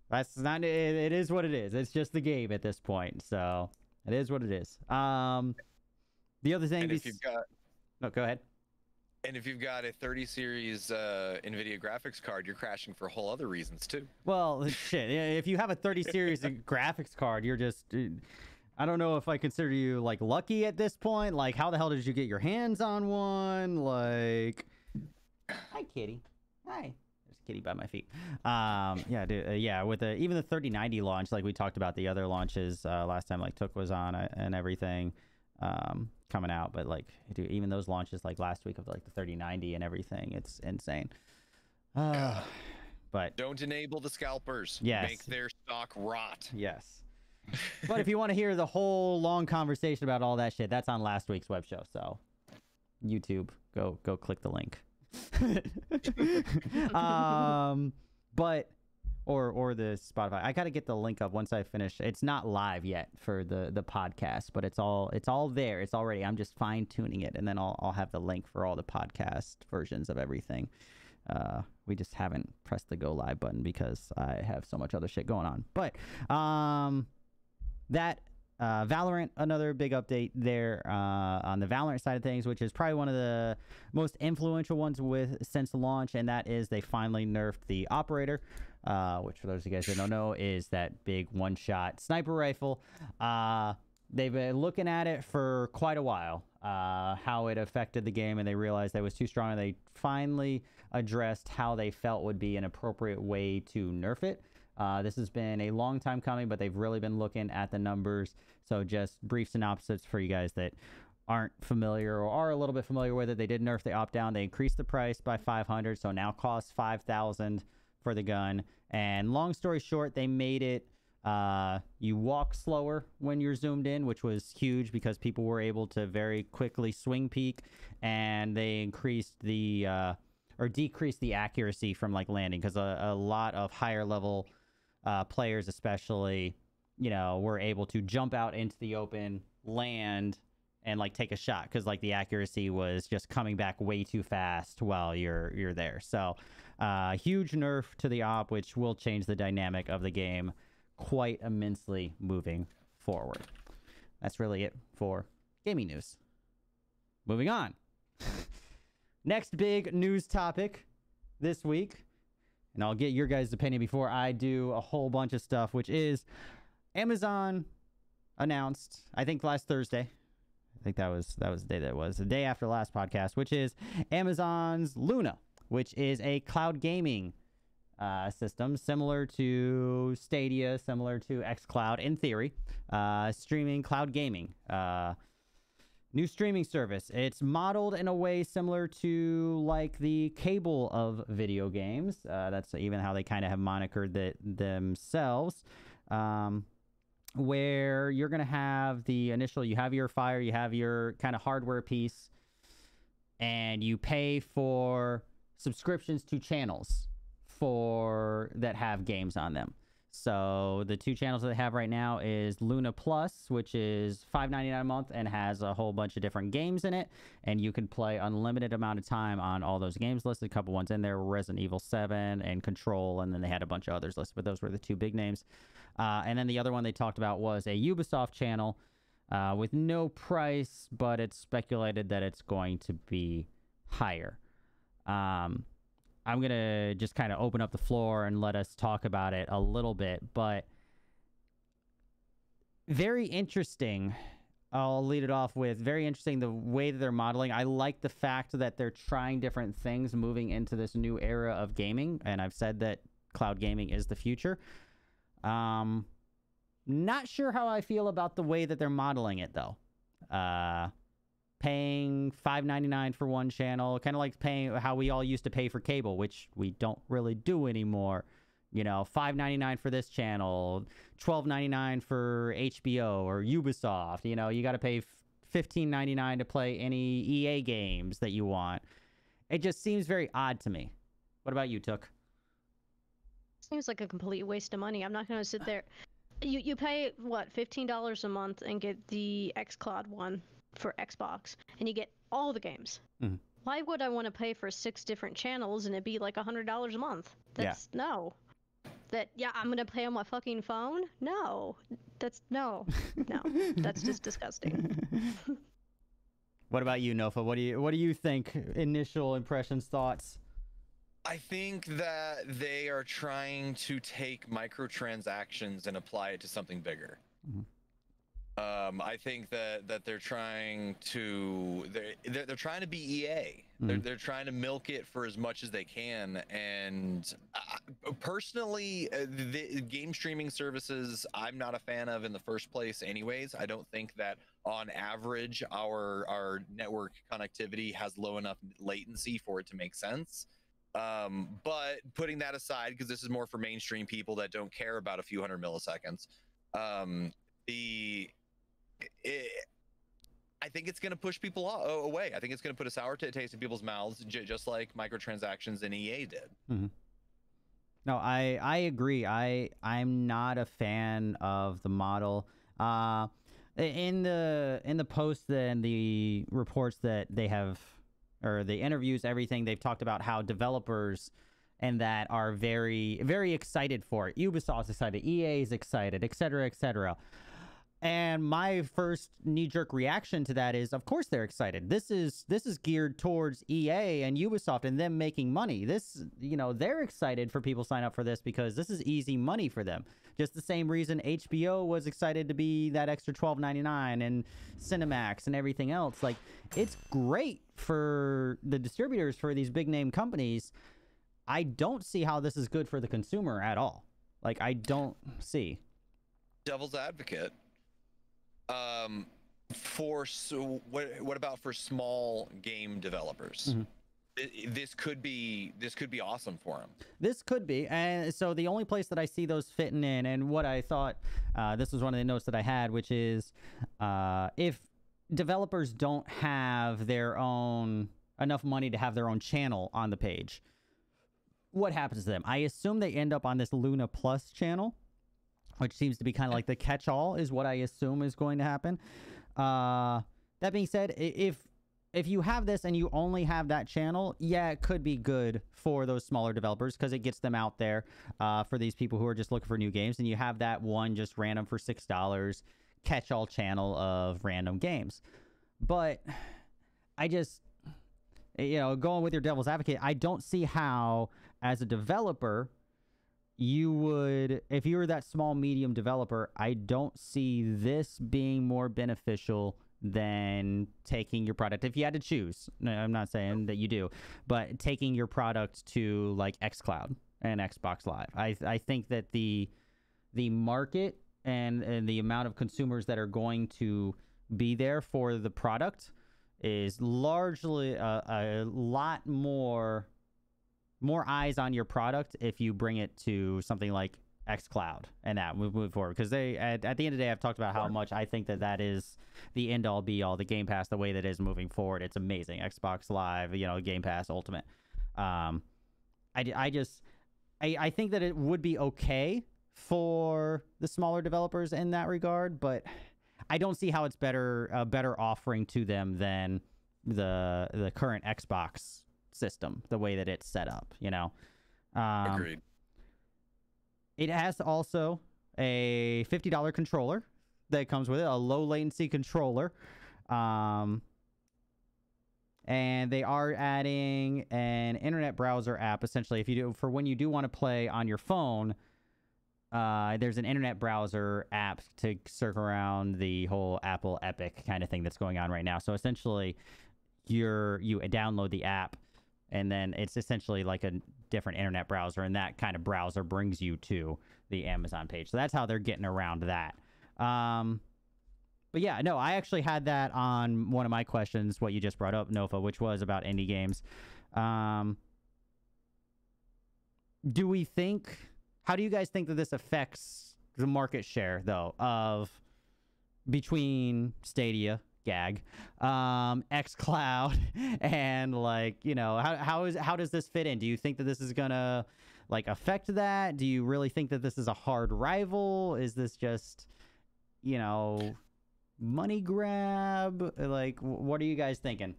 that's not it is what it is. It's just the game at this point. So it is what it is. The other thing No, go ahead. And if you've got a 30 series NVIDIA graphics card, you're crashing for whole other reasons too. Well, shit. If you have a 30 series graphics card, you're just... I don't know if I consider you, like, lucky at this point. Like, how the hell did you get your hands on one? Like... Hi, kitty. Hi. There's a kitty by my feet. Yeah, dude, yeah, with even the 3090 launch, like we talked about the other launches last time, like, Took was on and everything. Coming out, but like, dude, even those launches like last week of like the 3090 and everything, it's insane. But don't enable the scalpers. Yes. Make their stock rot. Yes. But if you want to hear the whole long conversation about all that shit, that's on last week's web show. So YouTube, go click the link. But or the Spotify. I gotta get the link up once I finish. It's not live yet for the podcast, but it's all there. It's already. I'm just fine tuning it, and then I'll have the link for all the podcast versions of everything. We just haven't pressed the go live button because I have so much other shit going on. But that Valorant, another big update there on the Valorant side of things, which is probably one of the most influential ones since launch, and that is they finally nerfed the operator, which for those of you guys that don't know is that big one-shot sniper rifle. They've been looking at it for quite a while, how it affected the game, and they realized that it was too strong, and they finally addressed how they felt would be an appropriate way to nerf it. This has been a long time coming, but they've really been looking at the numbers. So just brief synopsis for you guys that aren't familiar or are a little bit familiar with it. They did nerf the opt-down. They increased the price by 500, so now costs 5,000 for the gun. And long story short, they made it you walk slower when you're zoomed in, which was huge because people were able to very quickly swing peek, and they increased the or decreased the accuracy from like landing, because a lot of higher level players especially, you know, were able to jump out into the open, land, and like take a shot, because like the accuracy was just coming back way too fast while you're there. So huge nerf to the op, which will change the dynamic of the game quite immensely moving forward. That's really it for gaming news. Moving on. Next big news topic this week, and I'll get your guys' opinion before I do a whole bunch of stuff, which is Amazon announced, I think last Thursday, I think that was the day that was, the day after last podcast, which is Amazon's Luna, which is a cloud gaming system similar to Stadia, similar to xCloud in theory, streaming cloud gaming. New streaming service. It's modeled in a way similar to like the cable of video games. That's even how they kind of have monikered themselves. Where you're going to have the initial, you have your Fire, you have your kind of hardware piece, and you pay for subscriptions to channels that have games on them. So the two channels that they have right now is Luna Plus, which is $5.99 a month and has a whole bunch of different games in it, and you can play unlimited amount of time on all those games listed. A couple ones in there, Resident Evil 7 and Control, and then they had a bunch of others listed, but those were the two big names. And then the other one they talked about was a Ubisoft channel with no price, but it's speculated that it's going to be higher. I'm going to just kind of open up the floor and let us talk about it a little bit, but very interesting. I'll lead it off with very interesting the way that they're modeling. I like the fact that they're trying different things moving into this new era of gaming, and I've said that cloud gaming is the future. Not sure how I feel about the way that they're modeling it, though. Paying $5.99 for one channel, kind of like paying how we all used to pay for cable, which we don't really do anymore. You know, $5.99 for this channel, $12.99 for HBO or Ubisoft. You know, you got to pay $15.99 to play any EA games that you want. It just seems very odd to me. What about you, Took? Seems like a complete waste of money. I'm not going to sit there. You pay, what, $15 a month and get the xCloud one for Xbox, and you get all the games. Mm-hmm. Why would I want to pay for 6 different channels and it'd be like $100 a month? That's no. I'm gonna play on my fucking phone? No. No. That's just disgusting. What about you, Nofa? What do you think? Initial impressions, thoughts? I think that they are trying to take microtransactions and apply it to something bigger. Mm-hmm. I think that they're trying to they're trying to be EA. Mm-hmm. They're trying to milk it for as much as they can. And personally, the game streaming services I'm not a fan of in the first place. Anyways, I don't think that on average our network connectivity has low enough latency for it to make sense. But putting that aside, because this is more for mainstream people that don't care about a few hundred milliseconds, I think it's going to push people away. I think it's going to put a sour taste in people's mouths, just like microtransactions in EA did. Mm-hmm. No, I agree. I'm not a fan of the model. In the posts and the reports that they have, or the interviews, everything, they've talked about how developers and that are very, very excited for it. Ubisoft's excited, EA is excited, etc., etc. And my first knee-jerk reaction to that is, of course they're excited. This is geared towards EA and Ubisoft and them making money. This, they're excited for people to sign up for this because this is easy money for them. Just the same reason HBO was excited to be that extra $12.99 and Cinemax and everything else. Like, it's great for the distributors, for these big-name companies. I don't see how this is good for the consumer at all. Like, I don't see. Devil's advocate. What about for small game developers? Mm-hmm. This could be awesome for them. This could be. And so the only place that I see those fitting in, and what I thought, this was one of the notes that I had, which is if developers don't have enough money to have their own channel on the page, what happens to them? I assume they end up on this Luna Plus channel, which seems to be kind of like the catch-all, is what I assume is going to happen. That being said, if you have this and you only have that channel, yeah, it could be good for those smaller developers because it gets them out there for these people who are just looking for new games. And you have that one just random for $6 catch-all channel of random games. But I just, going with your devil's advocate, I don't see how, as a developer, you would, if you were that small medium developer, I don't see this being more beneficial than taking your product. If you had to choose, no, I'm not saying that you do, but taking your product to like xCloud and Xbox Live. I think that the market and the amount of consumers that are going to be there for the product is largely a lot more eyes on your product if you bring it to something like xCloud and that move forward. Because they, at the end of the day, I've talked about how much I think that is the end all be all, the Game Pass, the way that is moving forward. It's amazing. Xbox Live, Game Pass Ultimate. I think that it would be okay for the smaller developers in that regard, but I don't see how it's a better offering to them than the current Xbox system, the way that it's set up. Agreed. It has also a $50 controller that comes with it, a low latency controller, and they are adding an internet browser app. Essentially, for when you do want to play on your phone, there's an internet browser app to circle around the whole Apple Epic kind of thing that's going on right now. So essentially, you download the app, and then it's essentially like a different internet browser, and that kind of browser brings you to the Amazon page. So that's how they're getting around that. But yeah, no, I actually had that on one of my questions, what you just brought up, Nofa, which was about indie games. How do you guys think that this affects the market share, though, of between Stadia, gag, xCloud, and how does this fit in? Do you think that this is gonna affect that? Do you really think that this is a hard rival? Is this just money grab? What are you guys thinking?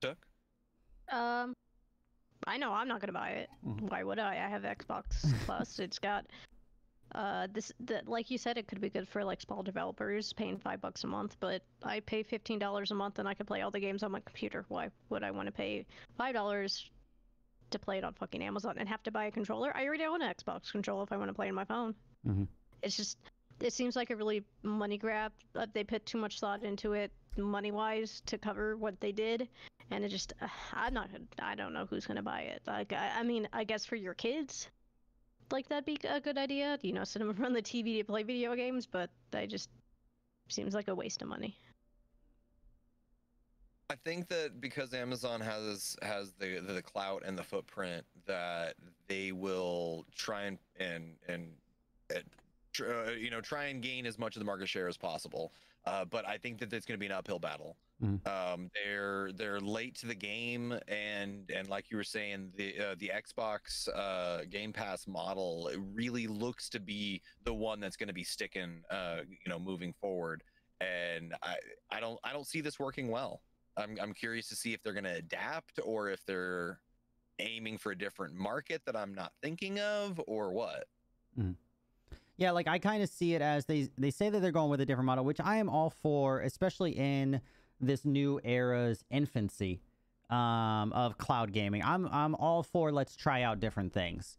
Duck? I know I'm not gonna buy it. Mm-hmm. Why would I? I have Xbox Plus. It's got like you said, it could be good for small developers paying $5 a month, but I pay $15 a month and I can play all the games on my computer. Why would I want to pay $5 to play it on fucking Amazon and have to buy a controller? I already own an Xbox controller if I want to play on my phone. Mm-hmm. It seems like a really money grab. They put too much thought into it money-wise to cover what they did, and I don't know who's gonna buy it. I mean, I guess for your kids, that'd be a good idea. Sit them in front of the TV to play video games, but that just seems like a waste of money. I think that because Amazon has the clout and the footprint, that they will try try and gain as much of the market share as possible. But I think that it's going to be an uphill battle. They're late to the game, and like you were saying, the Xbox Game Pass model, it really looks to be the one that's going to be sticking, moving forward. And I don't see this working well. I'm curious to see if they're going to adapt, or if they're aiming for a different market that I'm not thinking of, or what. Yeah, like I kind of see it as they say that they're going with a different model, which I am all for, especially in this new era's infancy of cloud gaming. I'm all for, let's try out different things.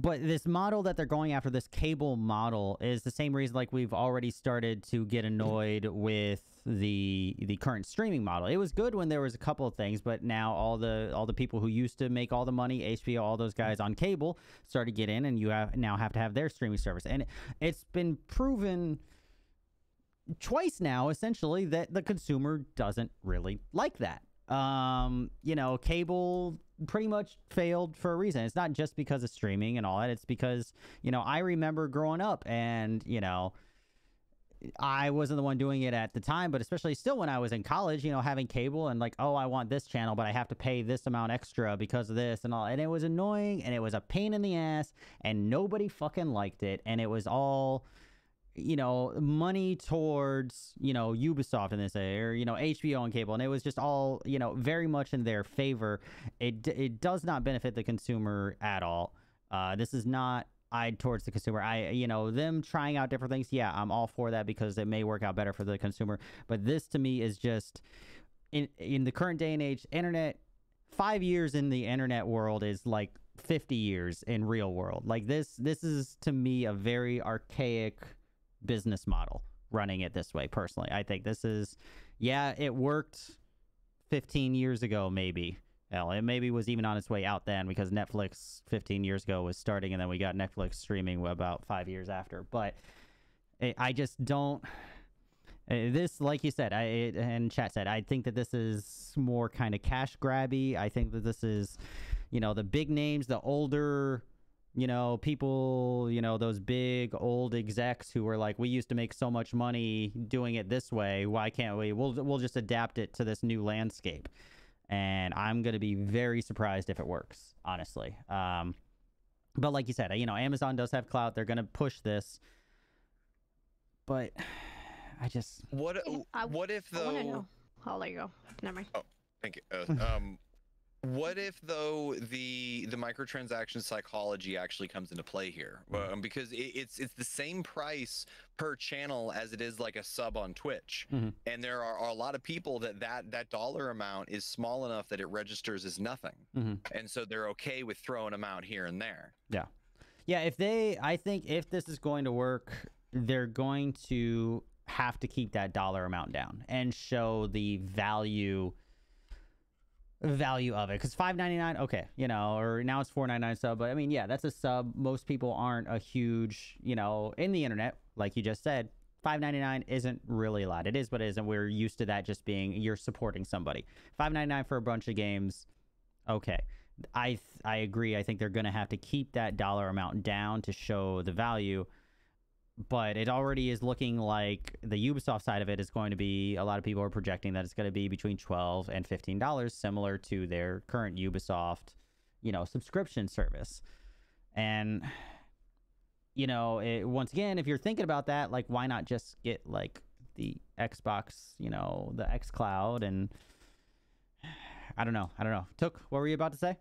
But this model that they're going after, this cable model, is the same reason like we've already started to get annoyed with the current streaming model. It was good when there was a couple of things, but now all the people who used to make all the money, HBO, all those guys on cable, started to get in, and you now have to have their streaming service. And it's been proven twice now, essentially, that the consumer doesn't really like that. Cable pretty much failed for a reason. It's not just because of streaming and all that. It's because, I remember growing up, and, I wasn't the one doing it at the time, but especially still when I was in college, having cable and like, oh, I want this channel, but I have to pay this amount extra because of this and all. And it was annoying, and it was a pain in the ass, and nobody fucking liked it. And it was all, money towards, Ubisoft in this area, or, HBO on cable. And it was just all, very much in their favor. It does not benefit the consumer at all. This is not eyed towards the consumer. Them trying out different things. Yeah, I'm all for that because it may work out better for the consumer. But this to me is just in the current day and age, internet, 5 years in the internet world is like 50 years in real world. Like this is to me a very archaic business model, running it this way. Personally, I think this is, it worked 15 years ago, maybe. Hell, it maybe was even on its way out then, because Netflix 15 years ago was starting, and then we got Netflix streaming about 5 years after. But I just don't. This, like you said, and chat said, I think that this is more kind of cash grabby. I think that this is, the big names, the older, people, those big old execs who were like, we used to make so much money doing it this way. Why can't we? We'll just adapt it to this new landscape. And I'm going to be very surprised if it works, honestly. But like you said, Amazon does have clout. They're going to push this. But I just... What if, though... I want to know. I'll let you go. Never mind. Oh, thank you. What if, though, the microtransaction psychology actually comes into play here? Because it's the same price per channel as it is like a sub on Twitch. And there are a lot of people that dollar amount is small enough that it registers as nothing. And so they're okay with throwing them out here and there. Yeah, I think if this is going to work, they're going to have to keep that dollar amount down and show the value of it, because $5.99, okay, or now it's $4.99 sub, but I mean, yeah, that's a sub. Most people aren't a huge, in the internet, like you just said, $5.99 isn't really a lot. It is, but it isn't. We're used to that just being you're supporting somebody. $5.99 for a bunch of games, okay. I agree. I think they're gonna have to keep that dollar amount down to show the value. But it already is looking like the Ubisoft side of it is going to be, a lot of people are projecting that it's going to be between $12 and $15, similar to their current Ubisoft, subscription service. And, once again, if you're thinking about that, like, why not just get, like, the Xbox, the xCloud, and I don't know. Took, what were you about to say?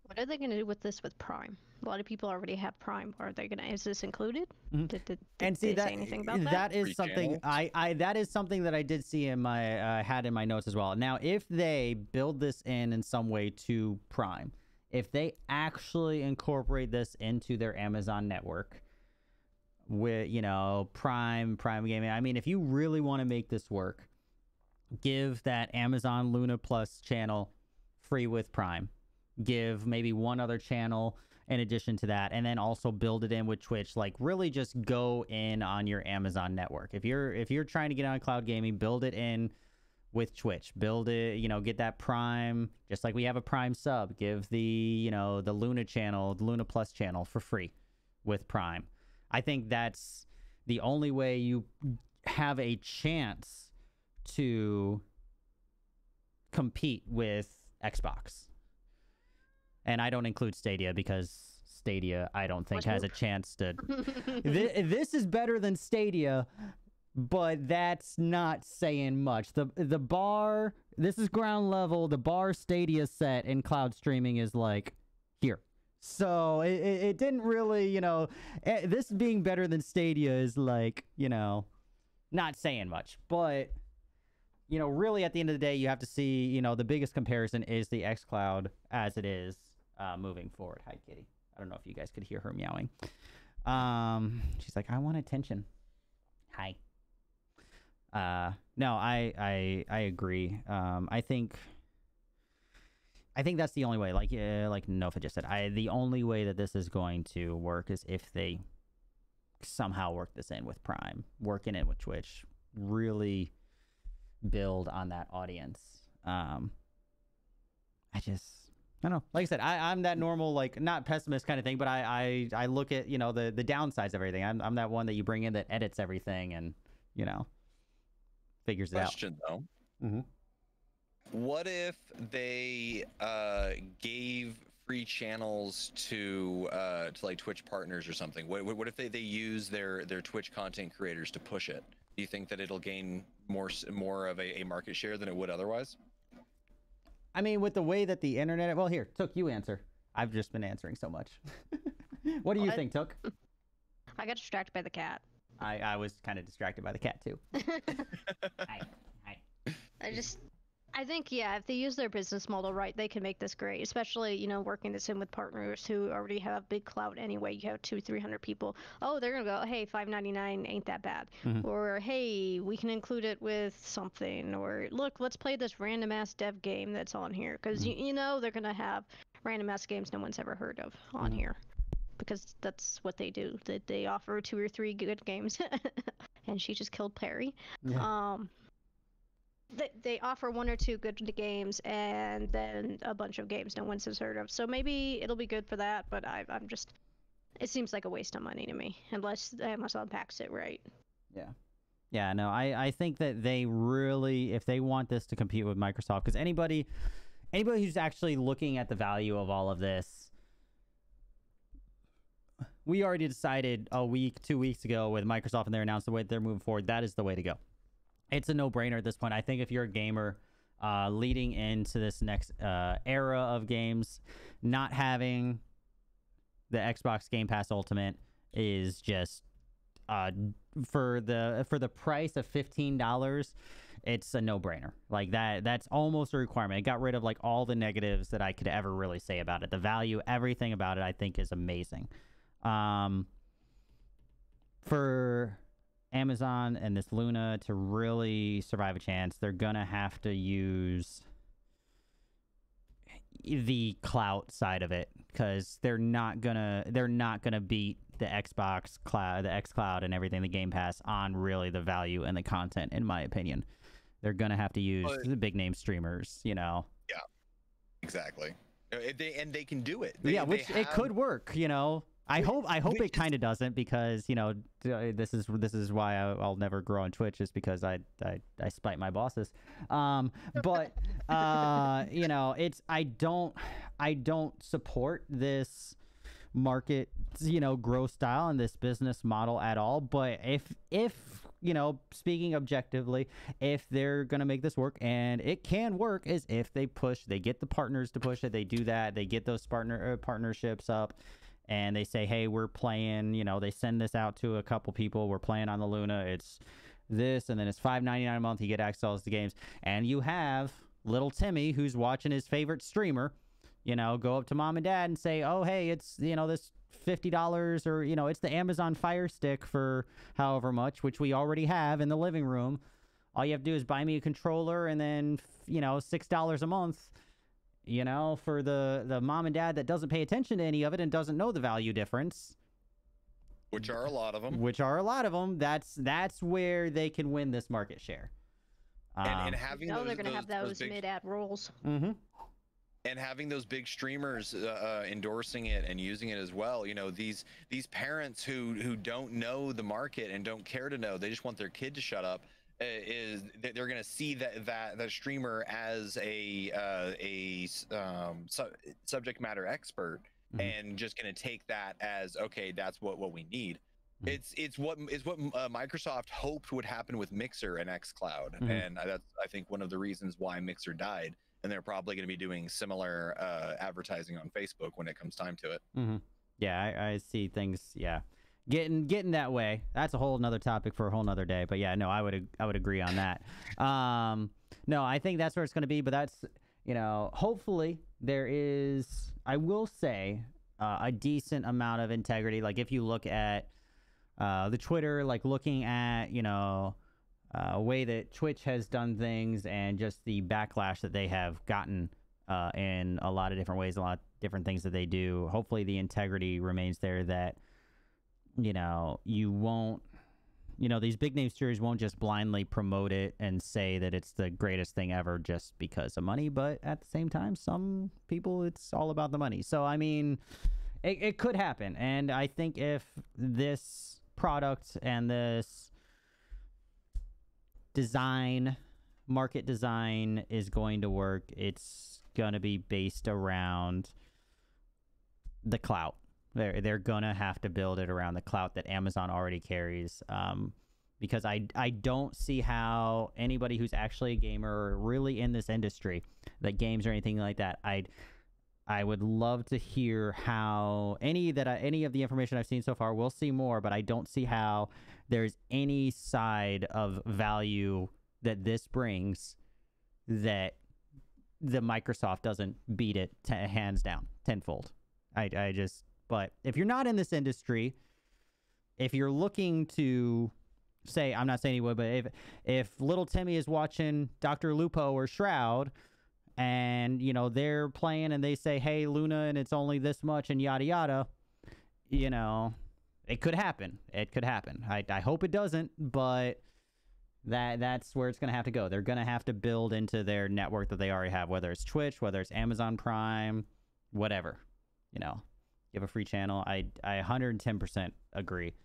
What are they going to do with this with Prime? A lot of people already have Prime. Are they going to? Is this included? Did and see they that, say anything about that? That is something that is something that I did see in my had in my notes as well. Now, if they build this in some way to Prime, if they actually incorporate this into their Amazon network with Prime gaming, I mean, if you really want to make this work, give that Amazon Luna Plus channel free with Prime. give maybe one other channel in addition to that, and then also build it in with Twitch. Like, really just go in on your Amazon network. If you're trying to get on cloud gaming, build it in with Twitch. Build it, get that Prime, just like we have a Prime sub. Give the, the Luna channel, the Luna Plus channel for free with Prime. I think that's the only way you have a chance to compete with Xbox. And I don't include Stadia because Stadia, I don't think, has a chance to... This is better than Stadia, but that's not saying much. The bar, this is ground level. The bar Stadia set in cloud streaming is like here. So it didn't really, this being better than Stadia is like, not saying much. But, really at the end of the day, you have to see, the biggest comparison is the xCloud as it is moving forward. Hi, kitty. I don't know if you guys could hear her meowing. She's like, I want attention. Hi. No, I agree. I think that's the only way. Like Nofa just said, the only way that this is going to work is if they somehow work this in with Prime, working it with Twitch, really build on that audience. I don't know. Like I said, I'm that normal, like, not pessimist kind of thing, but I look at, the downsides of everything. I'm that one that you bring in that edits everything and, figures it out. Question, though. Mm-hmm. What if they gave free channels to like Twitch partners or something? What if they use their Twitch content creators to push it? Do you think that it'll gain more of a market share than it would otherwise? I mean, with the way that the internet... Well, here, Took, you answer. I've just been answering so much. What do you think, Took? I got distracted by the cat. I was kind of distracted by the cat, too. Hi. I think, yeah, if they use their business model right, they can make this great, especially, working this in with partners who already have big clout anyway. You have 200-300 people. Oh, they're going to go, hey, $5.99 ain't that bad. Mm-hmm. Or, hey, we can include it with something. Or, look, let's play this random-ass dev game that's on here. Because, mm-hmm. They're going to have random-ass games no one's ever heard of on mm-hmm. here. Because that's what they do. They offer 2 or 3 good games. And she just killed Perry. Yeah. They offer 1 or 2 good games and then a bunch of games no one's has heard of. So maybe it'll be good for that, but I'm just... It seems like a waste of money to me, unless Amazon packs it right. Yeah. Yeah, no, I think that they really, if they want this to compete with Microsoft, because anybody who's actually looking at the value of all of this, we already decided 2 weeks ago with Microsoft, and they announced the way they're moving forward, that is the way to go. It's a no-brainer at this point. I think if you're a gamer leading into this next era of games, not having the Xbox Game Pass Ultimate is just for the price of $15, it's a no-brainer. Like that's almost a requirement. It got rid of like all the negatives that I could ever really say about it. The value, everything about it, I think is amazing. For Amazon and this Luna to really survive a chance, they're gonna have to use the clout side of it, because they're not gonna beat the Xbox cloud, the xCloud, and everything, the Game Pass, on really the value and the content. In my opinion, they're gonna have to use the big name streamers. Yeah, exactly. They can do it. It could work. I hope it kind of doesn't, because this is why I'll never grow on Twitch, is because I spite my bosses. But it's I don't support this market growth style and this business model at all. But if speaking objectively, if they're gonna make this work, and it can work, is if they get the partners to push it, they do that, they get those partnerships up. And they say, hey, we're playing, they send this out to a couple people. We're playing on the Luna. It's this, and then it's $5.99 a month. You get access to games. And you have little Timmy, who's watching his favorite streamer, go up to mom and dad and say, oh, hey, it's, this $50, or, it's the Amazon Fire Stick for however much, which we already have in the living room. All you have to do is buy me a controller, and then, $6 a month. You know, for the mom and dad that doesn't pay attention to any of it and doesn't know the value difference, which are a lot of them. That's where they can win this market share. And having they're those, gonna have those big, mid-ad roles. Mm-hmm. And having those big streamers endorsing it and using it as well. You know, these parents who don't know the market and don't care to know, they just want their kid to shut up. Is that they're going to see that streamer as a subject matter expert, and just going to take that as, okay, that's what we need. It's what Microsoft hoped would happen with Mixer and xCloud, and that's, I think, one of the reasons why Mixer died. And they're probably going to be doing similar advertising on Facebook when it comes time to it. Yeah, I see things. Yeah, getting that way. That's a whole nother topic for a whole nother day. But yeah, no, I would agree on that. No, I think that's where it's going to be. But that's, you know, hopefully there is, I will say, a decent amount of integrity. Like if you look at the Twitter, like looking at, you know, way that Twitch has done things and just the backlash that they have gotten in a lot of different ways, a lot of different things that they do. Hopefully the integrity remains there, that, you know, you won't, you know, these big name studios won't just blindly promote it and say that it's the greatest thing ever just because of money. But at the same time, some people, it's all about the money. So, I mean, it could happen. And I think if this product and this market design is going to work, it's going to be based around the clout. They're going to have to build it around the clout that Amazon already carries, because I don't see how anybody who's actually a gamer or really in this industry, that games or anything like that, I would love to hear how any of the information I've seen so far, we'll see more, but I don't see how there's any side of value that this brings that the Microsoft doesn't beat it hands down tenfold. But if you're not in this industry, if you're looking to say, I'm not saying he would, but if little Timmy is watching Dr. Lupo or Shroud, and, you know, they're playing and they say, hey, Luna, and it's only this much and yada yada, you know, it could happen. It could happen. I hope it doesn't, but that's where it's going to have to go. They're going to have to build into their network that they already have, whether it's Twitch, whether it's Amazon Prime, whatever, you know, give a free channel. I 110% agree.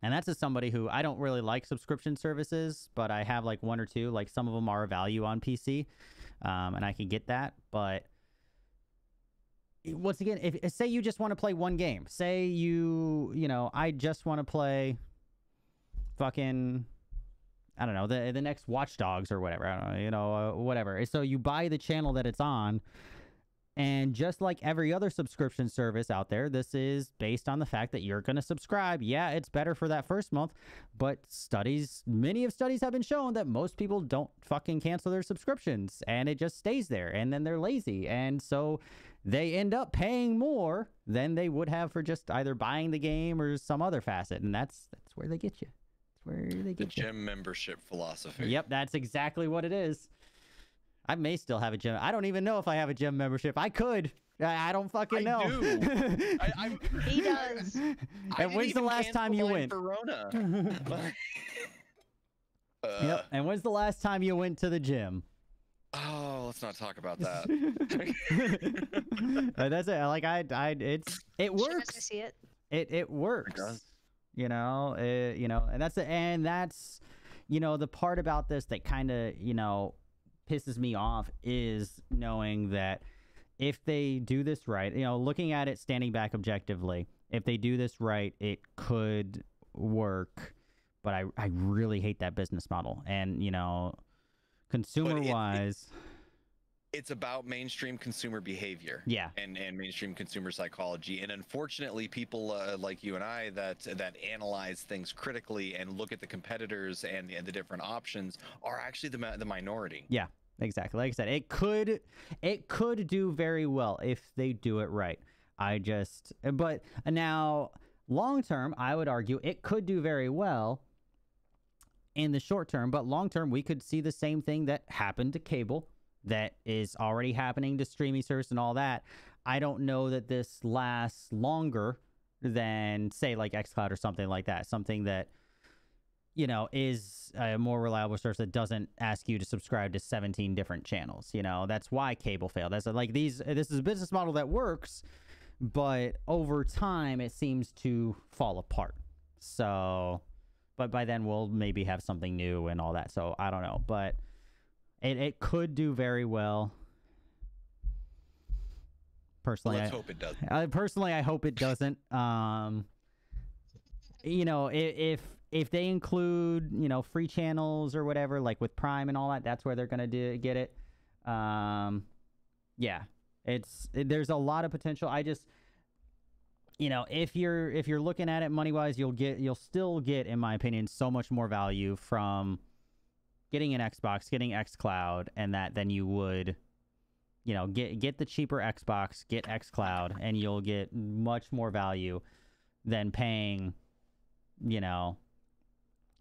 And that's as somebody who, I don't really like subscription services, but I have like one or two. Like some of them are a value on PC, and I can get that. But once again, if say you just want to play one game, say you know, I just want to play fucking, I don't know, the next Watch Dogs or whatever. I don't know, you know, whatever. So you buy the channel that it's on. And just like every other subscription service out there, this is based on the fact that you're going to subscribe. Yeah, it's better for that first month, but many of studies have been shown that most people don't fucking cancel their subscriptions, and it just stays there, and then they're lazy. And so they end up paying more than they would have for just either buying the game or some other facet. And that's where they get you. That's where they get you. The gym membership philosophy. Yep, that's exactly what it is. I may still have a gym. I don't even know if I have a gym membership. I could. I don't fucking know. I do. He does. And when's the last time you went? Verona. Yep. And when's the last time you went to the gym? Oh, let's not talk about that. That's it. Like it works. I see it. It works. It does. You know, and that's you know, the part about this that kind of, you know, pisses me off is knowing that if they do this right, you know, looking at it, standing back objectively, if they do this right, it could work. But I really hate that business model. And, you know, consumer wise, it's about mainstream consumer behavior. Yeah. And mainstream consumer psychology. And unfortunately, people like you and I that analyze things critically and look at the competitors and the different options are actually the minority. Yeah, exactly. Like I said, it could do very well if they do it right. But now long term, I would argue it could do very well in the short term, but long term, we could see the same thing that happened to cable, that is already happening to streaming service and all that. I don't know that this lasts longer than, say, like xCloud or something like that. Something that, you know, is a more reliable source that doesn't ask you to subscribe to 17 different channels. You know, that's why cable failed. That's like this is a business model that works, but over time it seems to fall apart. So, but by then we'll maybe have something new and all that. So I don't know, but it could do very well. Personally, let's hope it does. Personally, I hope it doesn't. You know, if they include, you know, free channels or whatever, like with Prime and all that, that's where they're gonna get it. Yeah, there's a lot of potential. I just, you know, if you're looking at it money wise, you'll still get, in my opinion, so much more value from getting an Xbox, getting xCloud, and that than you would, you know, get the cheaper Xbox, get xCloud, and you'll get much more value than paying, you know,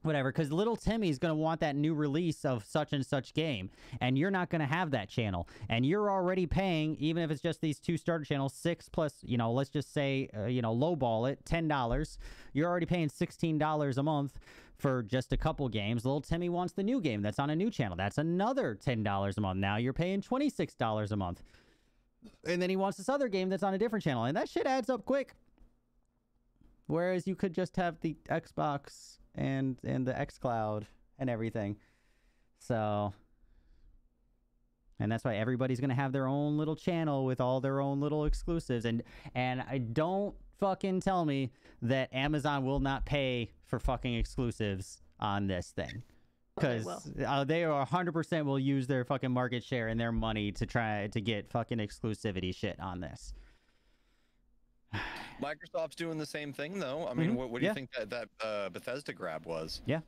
whatever, because little Timmy's going to want that new release of such and such game, and you're not going to have that channel, and you're already paying, even if it's just these 2 starter channels, 6 plus, you know, let's just say, you know, lowball it, $10. You're already paying $16 a month for just a couple games. Little Timmy wants the new game that's on a new channel. That's another $10 a month. Now you're paying $26 a month. And then he wants this other game that's on a different channel, and that shit adds up quick. Whereas you could just have the Xbox and the xCloud and everything. So, and that's why everybody's gonna have their own little channel with all their own little exclusives. And I don't fucking tell me that Amazon will not pay for fucking exclusives on this thing, because they are 100% will use their fucking market share and their money to try to get fucking exclusivity shit on this. Microsoft's doing the same thing, though. I mean, what do you think that Bethesda grab was? Yeah,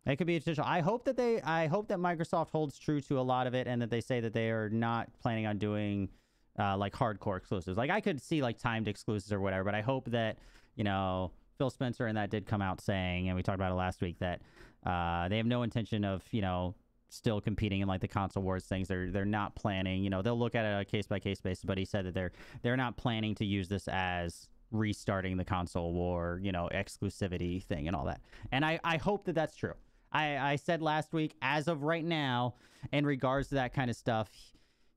it could be potential. I hope that Microsoft holds true to a lot of it, and that they say that they are not planning on doing like hardcore exclusives. Like, I could see like timed exclusives or whatever, but I hope that, you know, Phil Spencer and that did come out saying, and we talked about it last week, that they have no intention of, you know, still competing in like the console wars things. They're not planning, you know, they'll look at it on a case-by-case basis, but he said that they're not planning to use this as restarting the console war, you know, exclusivity thing and all that. And I hope that that's true. I said last week, as of right now, in regards to that kind of stuff,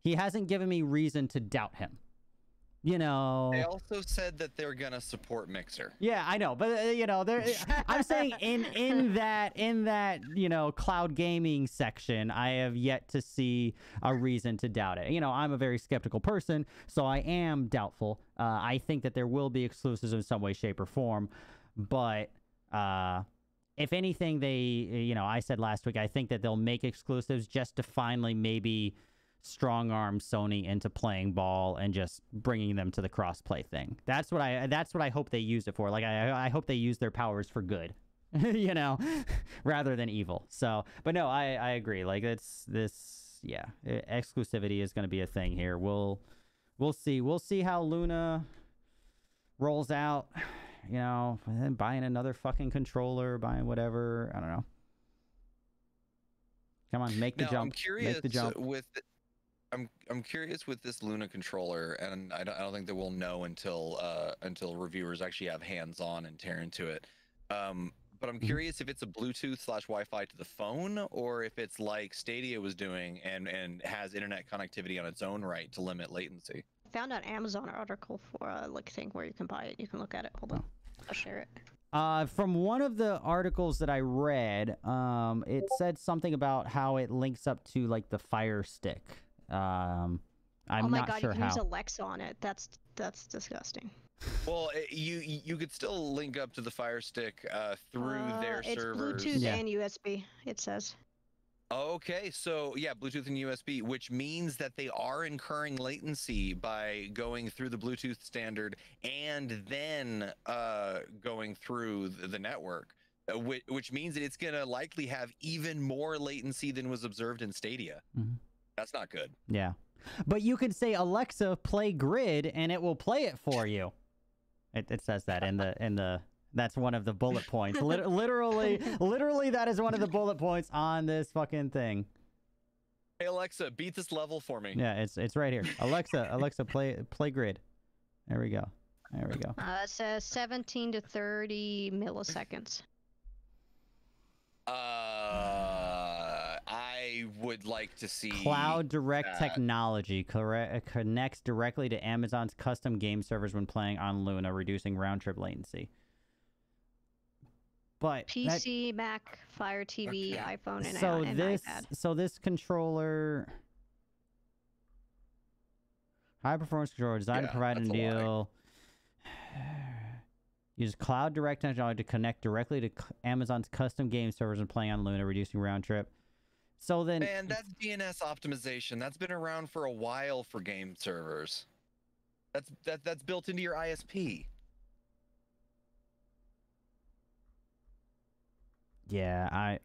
he hasn't given me reason to doubt him. You know, they also said that they're gonna support Mixer. Yeah, I know, but you know, I'm saying in that you know, cloud gaming section, I have yet to see a reason to doubt it. You know, I'm a very skeptical person, so I am doubtful. I think that there will be exclusives in some way, shape, or form, but if anything, you know, I said last week, I think that they'll make exclusives just to finally maybe strong arm Sony into playing ball and just bringing them to the cross-play thing. That's what I hope they use it for. Like, I hope they use their powers for good, you know, rather than evil. So, but no, I agree. Like, yeah, exclusivity is going to be a thing here. We'll see how Luna rolls out, you know, and then buying another fucking controller, buying whatever. I don't know. Come on, make the jump. I'm curious make the jump. I'm curious with this Luna controller, and I don't think that we'll know until reviewers actually have hands on and tear into it. But I'm curious if it's a Bluetooth/Wi-Fi to the phone, or if it's like Stadia was doing and has internet connectivity on its own right to limit latency. I found an Amazon article for a thing where you can buy it. You can look at it. Hold on, I'll share it. From one of the articles that I read, it said something about how it links up to like the Fire Stick. I'm oh my not God, sure you can how. use Alexa on it. That's disgusting. Well, you could still link up to the Fire Stick through their servers. It's Bluetooth and USB, it says. Okay, so yeah, Bluetooth and USB, which means that they are incurring latency by going through the Bluetooth standard and then going through the network, which means that it's going to likely have even more latency than was observed in Stadia. Mm-hmm. That's not good. Yeah, but you can say, Alexa, play Grid, and it will play it for you. It says that in the that's one of the bullet points. Literally, that is one of the bullet points on this fucking thing. Hey Alexa, beat this level for me. Yeah, it's right here. Alexa, play grid. There we go. There we go. It says 17 to 30 milliseconds. I would like to see Cloud Direct technology connects directly to Amazon's custom game servers when playing on Luna, reducing round-trip latency. But PC, Mac, Fire TV, iPhone, and iPad. So this controller, high-performance controller designed to provide a deal. Use Cloud Direct technology to connect directly to Amazon's custom game servers when playing on Luna, reducing round trip. So then, man, that's DNS optimization. That's been around for a while for game servers. That's built into your ISP. yeah,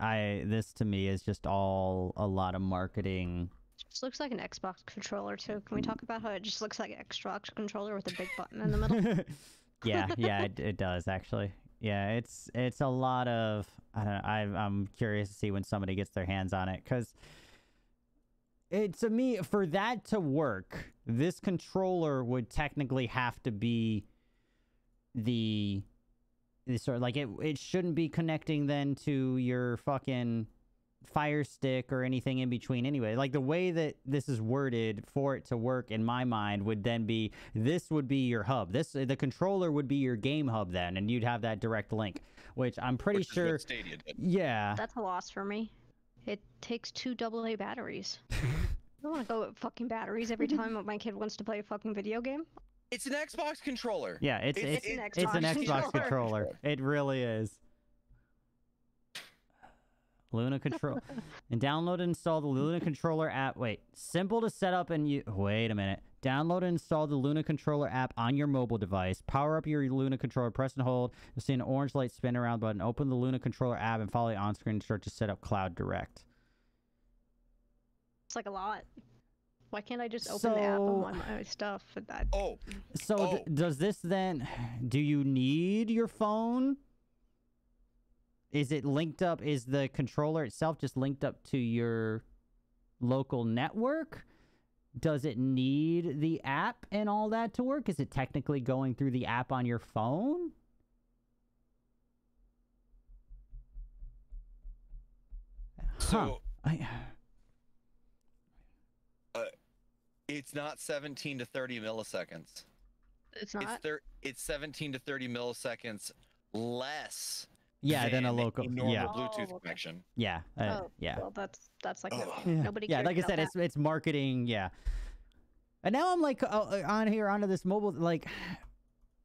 this to me is just all a lot of marketing. Just looks like an Xbox controller too. Can we talk about how it just looks like an Xbox controller with a big button in the middle? yeah, it does actually. Yeah, it's a lot of, I don't know, I'm curious to see when somebody gets their hands on it, because to me, for that to work, this controller would technically have to be the sort of like it shouldn't be connecting then to your fucking Fire Stick or anything in between anyway. Like the way that this is worded for it to work in my mind would then be, this would be your hub. The controller would be your game hub then, and you'd have that direct link, which I'm pretty sure. Stadia did. Yeah. That's a loss for me. It takes 2 AA batteries. I don't want to go with fucking batteries every time my kid wants to play a fucking video game. It's an Xbox controller. Yeah, it's an Xbox controller. It really is. Luna control and download and install the Luna controller app. Wait, simple to set up and wait a minute. Download and install the Luna controller app on your mobile device. Power up your Luna controller, press and hold. You'll see an orange light spin around button. Open the Luna controller app and follow the on-screen instructions to set up Cloud Direct. It's like a lot. Why can't I just open the app on my stuff with that? Does this then, do you need your phone? Is it linked up? Is the controller itself just linked up to your local network? Does it need the app and all that to work? Is it technically going through the app on your phone? So, it's not 17 to 30 milliseconds. It's not? It's 17 to 30 milliseconds less. Yeah, than a local normal Bluetooth connection. Yeah, yeah. Well, that's like nobody. Yeah, like I said, it's marketing. Yeah, and now I'm like onto this mobile. Like,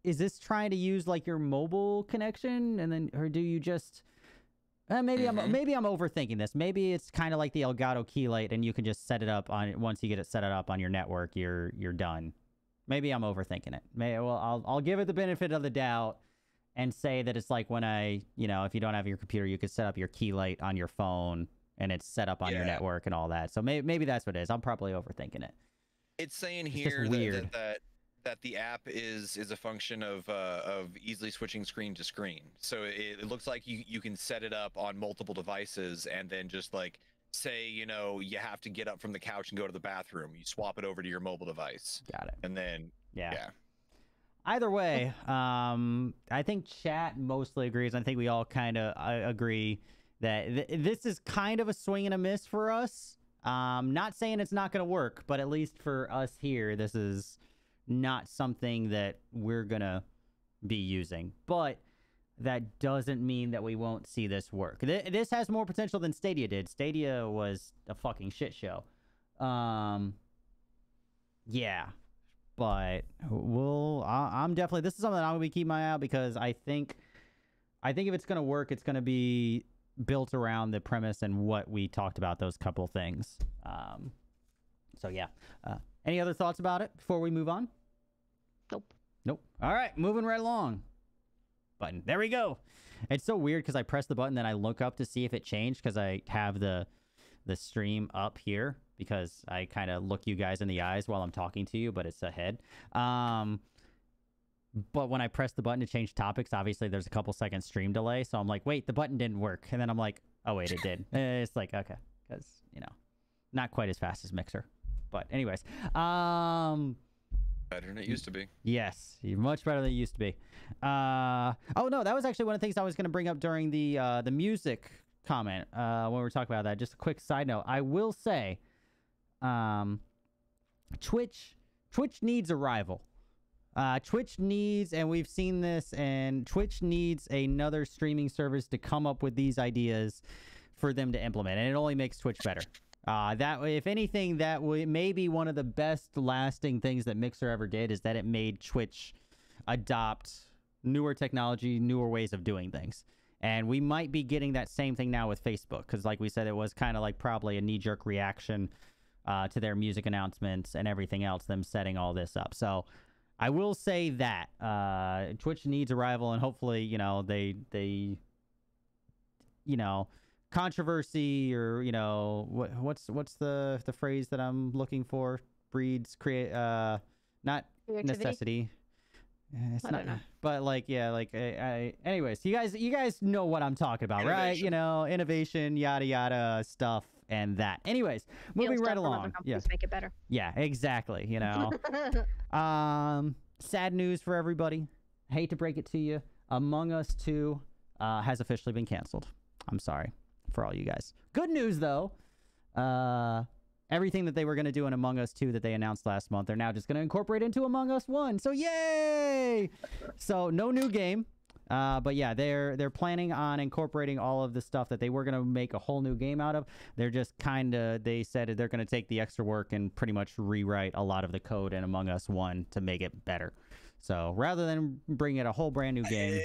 is this trying to use like your mobile connection, and then, or do you just? Maybe I'm overthinking this. Maybe it's kind of like the Elgato Keylight, and you can just set it up on once you get it set it up on your network, you're done. Maybe I'm overthinking it. I'll give it the benefit of the doubt. And say that it's like when if you don't have your computer, you could set up your Keylight on your phone and it's set up on your network and all that. So maybe that's what it is. I'm probably overthinking it. It's saying here that the app is a function of easily switching screen to screen. So it looks like you can set it up on multiple devices and then just like say, you have to get up from the couch and go to the bathroom. You swap it over to your mobile device. Got it. And then, yeah. Either way, I think chat mostly agrees. I think we all kind of agree that this is kind of a swing and a miss for us. Not saying it's not going to work, but at least for us here, this is not something that we're going to be using. But that doesn't mean that we won't see this work. This has more potential than Stadia did. Stadia was a fucking shit show. Yeah. But I'm definitely, this is something that I'm gonna be keeping my eye out, because I think if it's gonna work, it's gonna be built around the premise and what we talked about, those couple things. So yeah. Any other thoughts about it before we move on? Nope. All right, moving right along. Button. There we go. It's so weird because I press the button, then I look up to see if it changed, because I have the stream up here, because I kind of look you guys in the eyes while I'm talking to you, but it's ahead. But when I press the button to change topics, obviously there's a couple seconds stream delay. So I'm like, wait, the button didn't work. And then I'm like, oh, wait, it did. It's like, okay. Because, Not quite as fast as Mixer, but anyways, Better than it used to be. yes, much better than it used to be. Oh no, that was actually one of the things I was going to bring up during the music comment when we were talking about that. Just a quick side note. I will say, Twitch needs a rival. Twitch needs, and we've seen this, and Twitch needs another streaming service to come up with these ideas for them to implement, and it only makes Twitch better. That, if anything, that may be one of the best lasting things that Mixer ever did, is that it made Twitch adopt newer technology, newer ways of doing things. And we might be getting that same thing now with Facebook, because like we said, it was kind of like probably a knee-jerk reaction to their music announcements and everything else, them setting all this up. So I will say that Twitch needs a rival, and hopefully, you know, they you know, controversy, or you know, what's the phrase that I'm looking for, breeds not necessity. It's not, but like, yeah, like anyways, you guys know what I'm talking about, innovation. Right? You know, innovation, yada yada stuff, and that. Anyways, moving right along. Yeah, make it better. Yeah, exactly. You know, sad news for everybody. Hate to break it to you. Among Us 2 has officially been canceled. I'm sorry for all you guys. Good news though. Everything that they were going to do in Among Us 2 that they announced last month, they're now just going to incorporate into Among Us 1. So yay! So no new game. But yeah, they're planning on incorporating all of the stuff that they were going to make a whole new game out of. They're just they said they're going to take the extra work and pretty much rewrite a lot of the code in Among Us 1 to make it better. So rather than bring it a whole brand new game...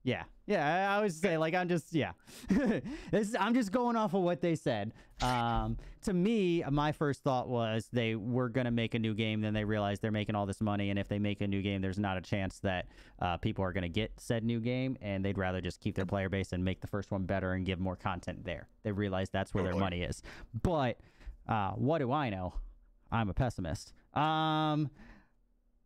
Yeah, I always say, like, I'm just going off of what they said. To me, my first thought was they were going to make a new game, then they realized they're making all this money, and if they make a new game, there's not a chance that people are going to get said new game, and they'd rather just keep their player base and make the first one better and give more content there. They realized that's where their money is. But what do I know? I'm a pessimist.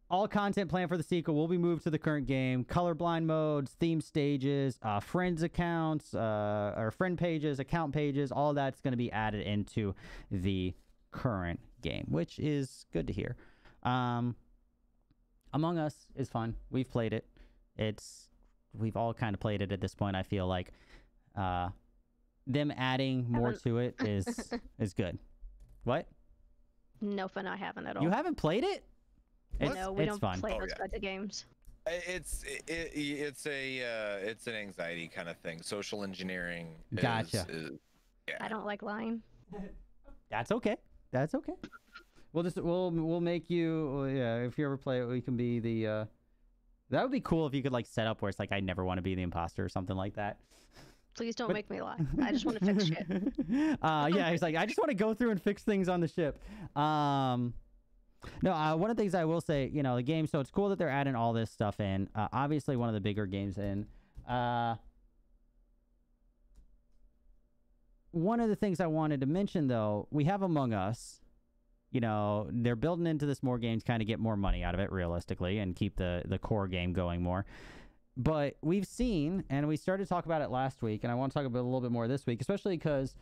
All content planned for the sequel will be moved to the current game. Colorblind modes, theme stages, friends accounts, or friend pages, account pages, all that's going to be added into the current game, which is good to hear. Among Us is fun. We've played it. We've all kind of played it at this point. I feel like them adding more to it is good. What? No fun. I haven't at all. You haven't played it? No, we don't fun. play those kinds of games. It's an anxiety kind of thing. Social engineering. Gotcha. Yeah. I don't like lying. That's okay. We'll make you. Yeah, if you ever play it, we can be the. That would be cool if you could like set up where it's like I never want to be the imposter or something like that. Please don't make me lie. I just want to fix shit. Yeah, he's like, I just want to go through and fix things on the ship. No, one of the things I will say, you know, the game, so it's cool that they're adding all this stuff in. Obviously, one of the bigger games in. One of the things I wanted to mention, though, we have Among Us. You know, they're building into this more games, kind of get more money out of it, realistically, and keep the core game going more. But we've seen, and we started to talk about it last week, and I want to talk about it a little bit more this week, especially because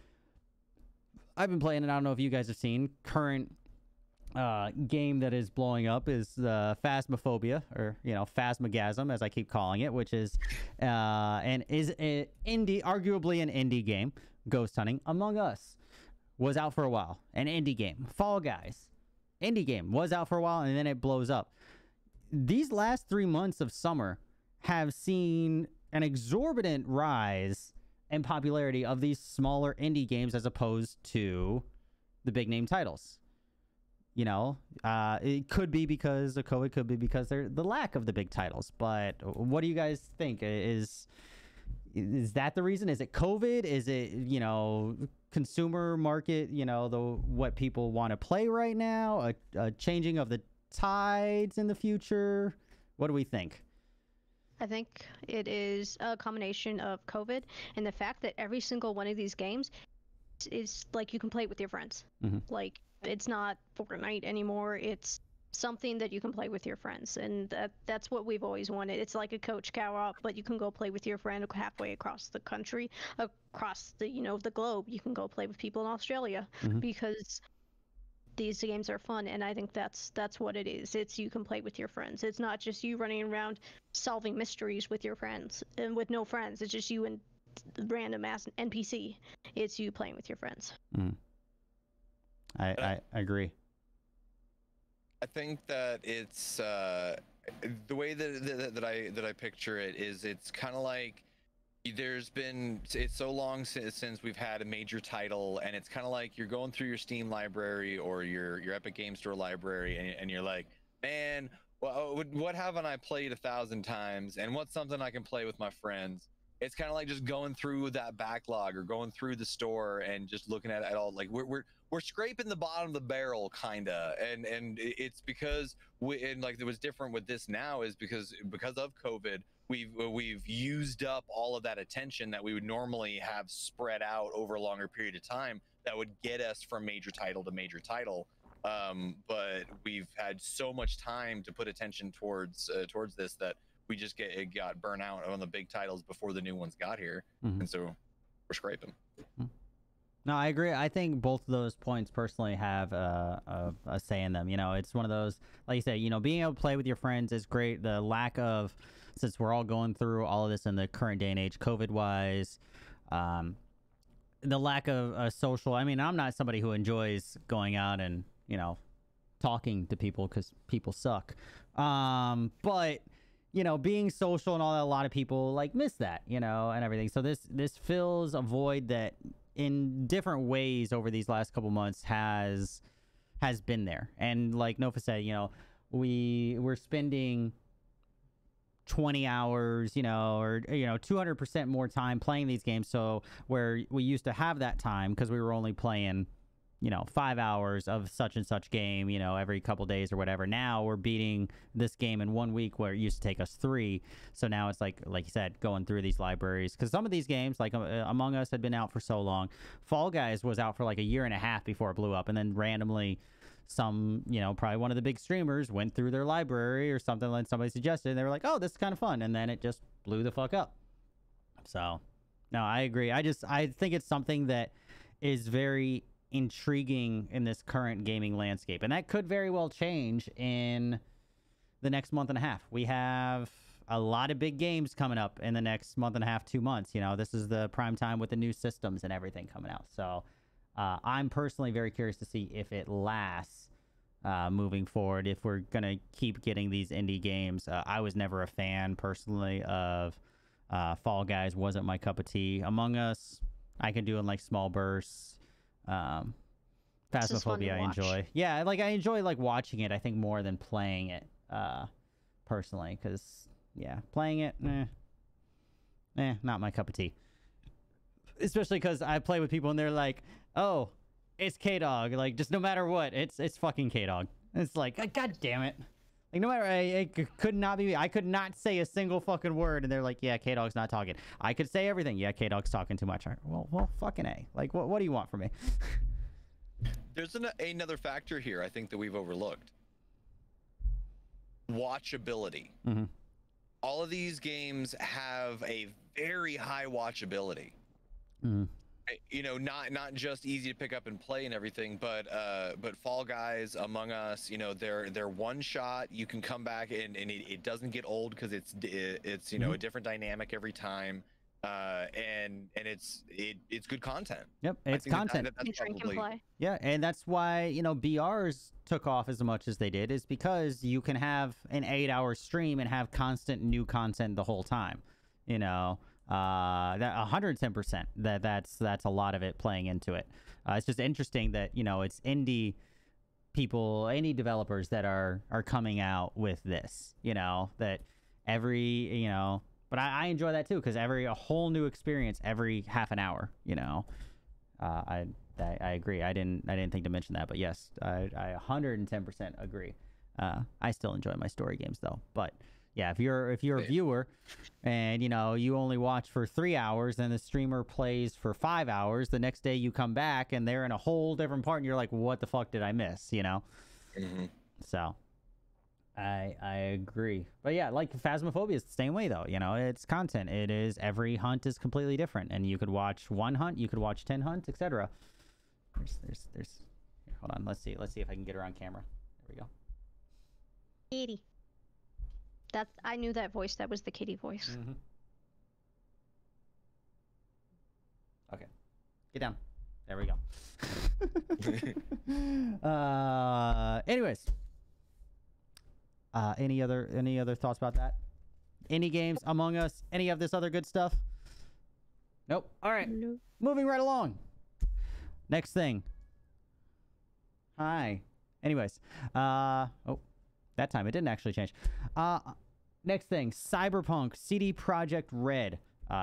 I've been playing, and I don't know if you guys have seen, current game that is blowing up is Phasmophobia, or you know, Phasmagasm as I keep calling it, which is arguably an indie game. Ghost hunting. Among Us was out for a while, an indie game. Fall Guys, indie game, was out for a while, and then it blows up. These last 3 months of summer have seen an exorbitant rise in popularity of these smaller indie games as opposed to the big name titles. You know, it could be because of COVID, could be because they're the lack of the big titles. But what do you guys think? Is that the reason? Is it COVID? Is it, you know, consumer market, you know, what people want to play right now? A changing of the tides in the future? What do we think? I think it is a combination of COVID and the fact that every single one of these games is like you can play it with your friends. Mm-hmm. Like, it's not Fortnite anymore. It's something that you can play with your friends, and that's what we've always wanted. It's like a coach co-op, but you can go play with your friend halfway across the country, across the the globe. You can go play with people in Australia because these games are fun, and I think that's what it is. It's you can play with your friends. It's not just you running around solving mysteries with your friends and with no friends. It's just you and random ass NPC. It's you playing with your friends. I agree. I think that it's the way that I picture it is it's kind of like it's so long since we've had a major title, and it's kind of like you're going through your Steam library or your Epic Game Store library, and you're like, man, well, what haven't I played 1,000 times, and what's something I can play with my friends? It's kind of like just going through that backlog or going through the store and just looking at it all. Like we're scraping the bottom of the barrel, kinda, and it's because like it was different with this now is because of COVID. We've used up all of that attention that we would normally have spread out over a longer period of time that would get us from major title to major title. But we've had so much time to put attention towards this that we just got burnt out on the big titles before the new ones got here, and so we're scraping. No, I agree. I think both of those points personally have a say in them. It's one of those, like you said, being able to play with your friends is great. The lack of, since we're all going through all of this in the current day and age, COVID-wise, the lack of social. I mean, I'm not somebody who enjoys going out and, talking to people because people suck. But, being social and all that, a lot of people miss that, and everything. So this fills a void that in different ways over these last couple months has been there. And like Nofa said, we're spending 20 hours, or 200% more time playing these games. So where we used to have that time because we were only playing 5 hours of such and such game, every couple days or whatever. Now we're beating this game in 1 week where it used to take us 3. So now it's like you said, going through these libraries, because some of these games, like Among Us, had been out for so long. Fall Guys was out for like a year and a half before it blew up, and then randomly some, probably one of the big streamers went through their library or something like somebody suggested, and they were like, oh, this is kind of fun, and then it just blew the fuck up. So no, I agree. I think it's something that is very intriguing in this current gaming landscape, and that could very well change in the next month and a half. We have a lot of big games coming up in the next month and a half, 2 months. This is the prime time with the new systems and everything coming out. So I'm personally very curious to see if it lasts moving forward, if we're gonna keep getting these indie games. I was never a fan personally of Fall Guys. Wasn't my cup of tea. Among Us, I can do in small bursts. Phasmophobia I enjoy. Yeah, I enjoy watching it, I think, more than playing it personally, because playing it not my cup of tea, especially because I play with people and they're like, oh, it's Kdog, just no matter what, it's fucking Kdog. It's like, god damn it, no matter, it could not be me. I could not say a single fucking word, and they're like, yeah, Kdog's not talking. I could say everything. Yeah, Kdog's talking too much. Well, fucking A. What do you want from me? There's another factor here I think that we've overlooked. Watchability. All of these games have a very high watchability. Not just easy to pick up and play and everything, but Fall Guys, Among Us, they're one shot. You can come back and it doesn't get old because it's a different dynamic every time, and it's good content. Yep, it's content. That's probably, play. Yeah, and that's why BRs took off as much as they did, is because you can have an 8-hour stream and have constant new content the whole time. That 110%. That's a lot of it playing into it. It's just interesting that it's indie developers that are coming out with this. That every but I enjoy that too, because a whole new experience every half an hour. I agree. I didn't think to mention that, but yes, I 110% agree. I still enjoy my story games though, but. Yeah, if you're a viewer and you only watch for 3 hours and the streamer plays for 5 hours, the next day you come back and they're in a whole different part and you're like, what the fuck did I miss? So I agree. But yeah, like Phasmophobia is the same way though. You know, it's content. It is, every hunt is completely different, and you could watch one hunt, you could watch 10 hunts, etc. There's here, hold on. Let's see if I can get her on camera. There we go. Kitty. That's, I knew that voice. That was the kitty voice. Mm-hmm. Okay, get down. There we go. Anyways. Any other thoughts about that? Any games, Among Us, any of this other good stuff? Nope. All right. No. Moving right along. Next thing. Hi. Anyways. Oh, that time it didn't actually change. Next thing. Cyberpunk, CD Projekt Red.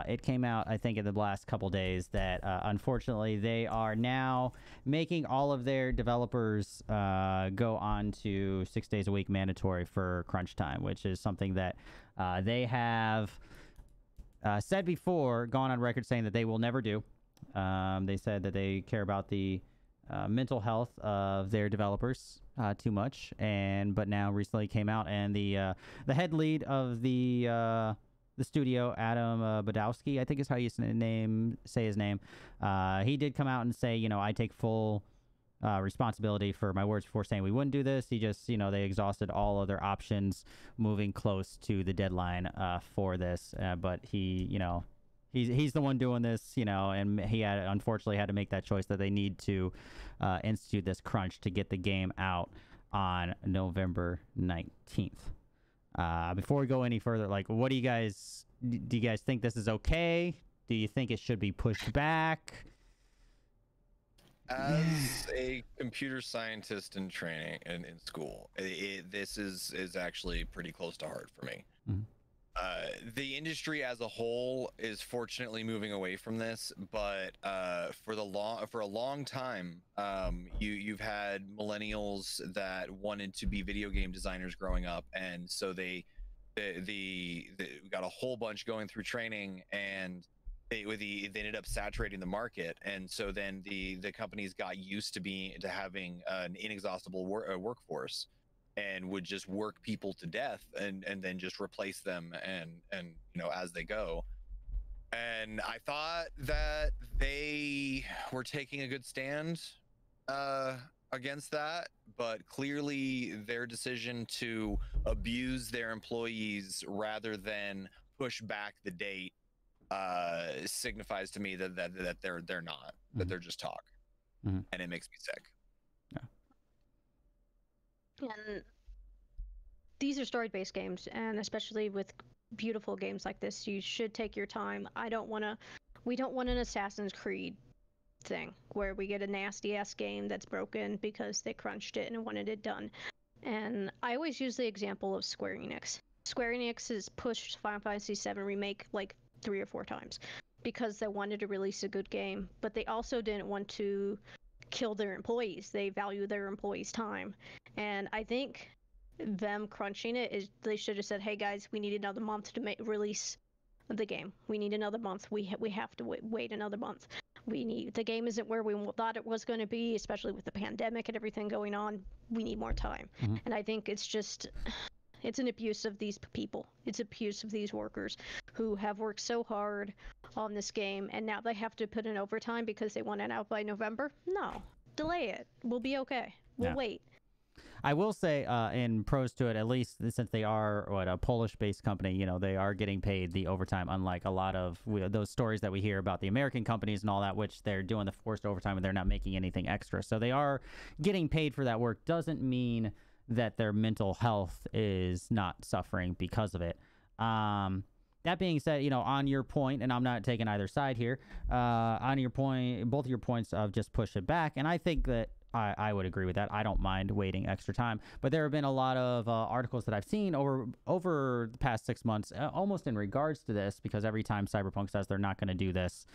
It came out, I think, in the last couple days that, unfortunately, they are now making all of their developers go on to 6 days a week mandatory for crunch time, which is something that they have said before, gone on record saying that they will never do. They said that they care about the mental health of their developers too much, but now recently came out, and the head lead of the studio, Adam Badowski, I think is how you say his name. He did come out and say, you know, I take full responsibility for my words before saying we wouldn't do this. He just, you know, they exhausted all other options moving close to the deadline for this. But he, you know, he's the one doing this, you know, and he unfortunately had to make that choice that they need to institute this crunch to get the game out on November 19th. Before we go any further, like, what do you guys think this is okay? Do you think it should be pushed back? As a computer scientist in training and in school, this is actually pretty close to heart for me. Mm-hmm. The industry as a whole is fortunately moving away from this, but for a long time, you've had millennials that wanted to be video game designers growing up, and so they got a whole bunch going through training, and they ended up saturating the market, and so then the companies got used to having an inexhaustible workforce, and would just work people to death and then just replace them and you know, as they go. And I thought that they were taking a good stand against that, but clearly their decision to abuse their employees rather than push back the date signifies to me that they're not, mm-hmm. that they're just talk. Mm-hmm. And it makes me sick. And these are story-based games, and especially with beautiful games like this, you should take your time. We don't want an Assassin's Creed thing where we get a nasty-ass game that's broken because they crunched it and wanted it done. And I always use the example of Square Enix. Square Enix has pushed Final Fantasy VII Remake like 3 or 4 times because they wanted to release a good game, but they also didn't want to kill their employees. They value their employees' time. And I think them crunching it is, they should have said, hey guys, we need another month to release the game. We need another month. We have to wait another month. The game isn't where we thought it was going to be, especially with the pandemic and everything going on. We need more time. Mm-hmm. And I think it's an abuse of these people. It's abuse of these workers who have worked so hard on this game, and now they have to put in overtime because they want it out by November. No, delay it. We'll be okay. We'll wait. I will say, in pros to it, at least since they are a Polish-based company, you know, they are getting paid the overtime, unlike a lot of those stories that we hear about the American companies and all that, which they're doing the forced overtime and they're not making anything extra. So they are getting paid for that work. Doesn't mean that their mental health is not suffering because of it. That being said, you know, on your point, and I'm not taking either side here, on your point, both of your points of just push it back, and I think that I would agree with that. I don't mind waiting extra time, but there have been a lot of articles that I've seen over the past 6 months, almost in regards to this, because every time Cyberpunk says they're not going to do this,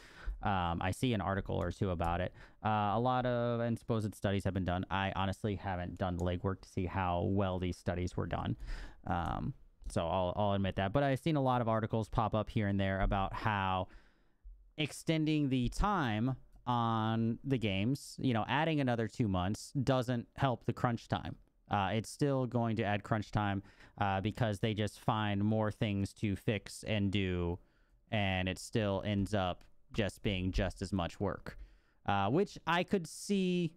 I see an article or two about it. A lot of and supposed studies have been done. I honestly haven't done the legwork to see how well these studies were done. So I'll admit that. But I've seen a lot of articles pop up here and there about how extending the time on the games, you know, adding another 2 months doesn't help the crunch time. It's still going to add crunch time because they just find more things to fix and do, and it still ends up just being just as much work, which I could see.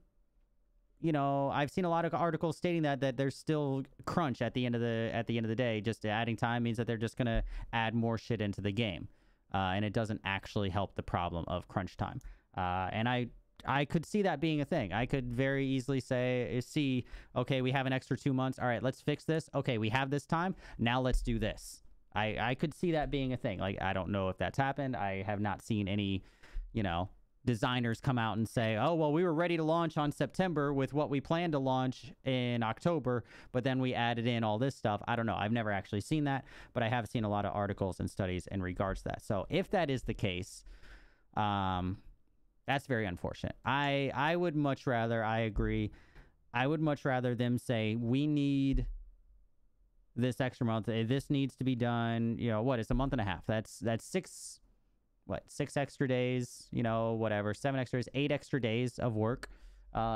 You know, I've seen a lot of articles stating that there's still crunch at the end of the day. Just adding time means that they're just gonna add more shit into the game, and it doesn't actually help the problem of crunch time. And I could see that being a thing. I could very easily see, okay, we have an extra 2 months. All right, let's fix this. Okay, we have this time. Now let's do this. I could see that being a thing. Like, I don't know if that's happened. I have not seen any, you know, designers come out and say, oh, well, we were ready to launch on September with what we planned to launch in October, but then we added in all this stuff. I don't know. I've never actually seen that, but I have seen a lot of articles and studies in regards to that. So if that is the case, that's very unfortunate. I would much rather, I agree, I would much rather them say, we need this extra month. This needs to be done, you know, what, it's a month and a half. That's 6 extra days, you know, whatever, 7 extra days, 8 extra days of work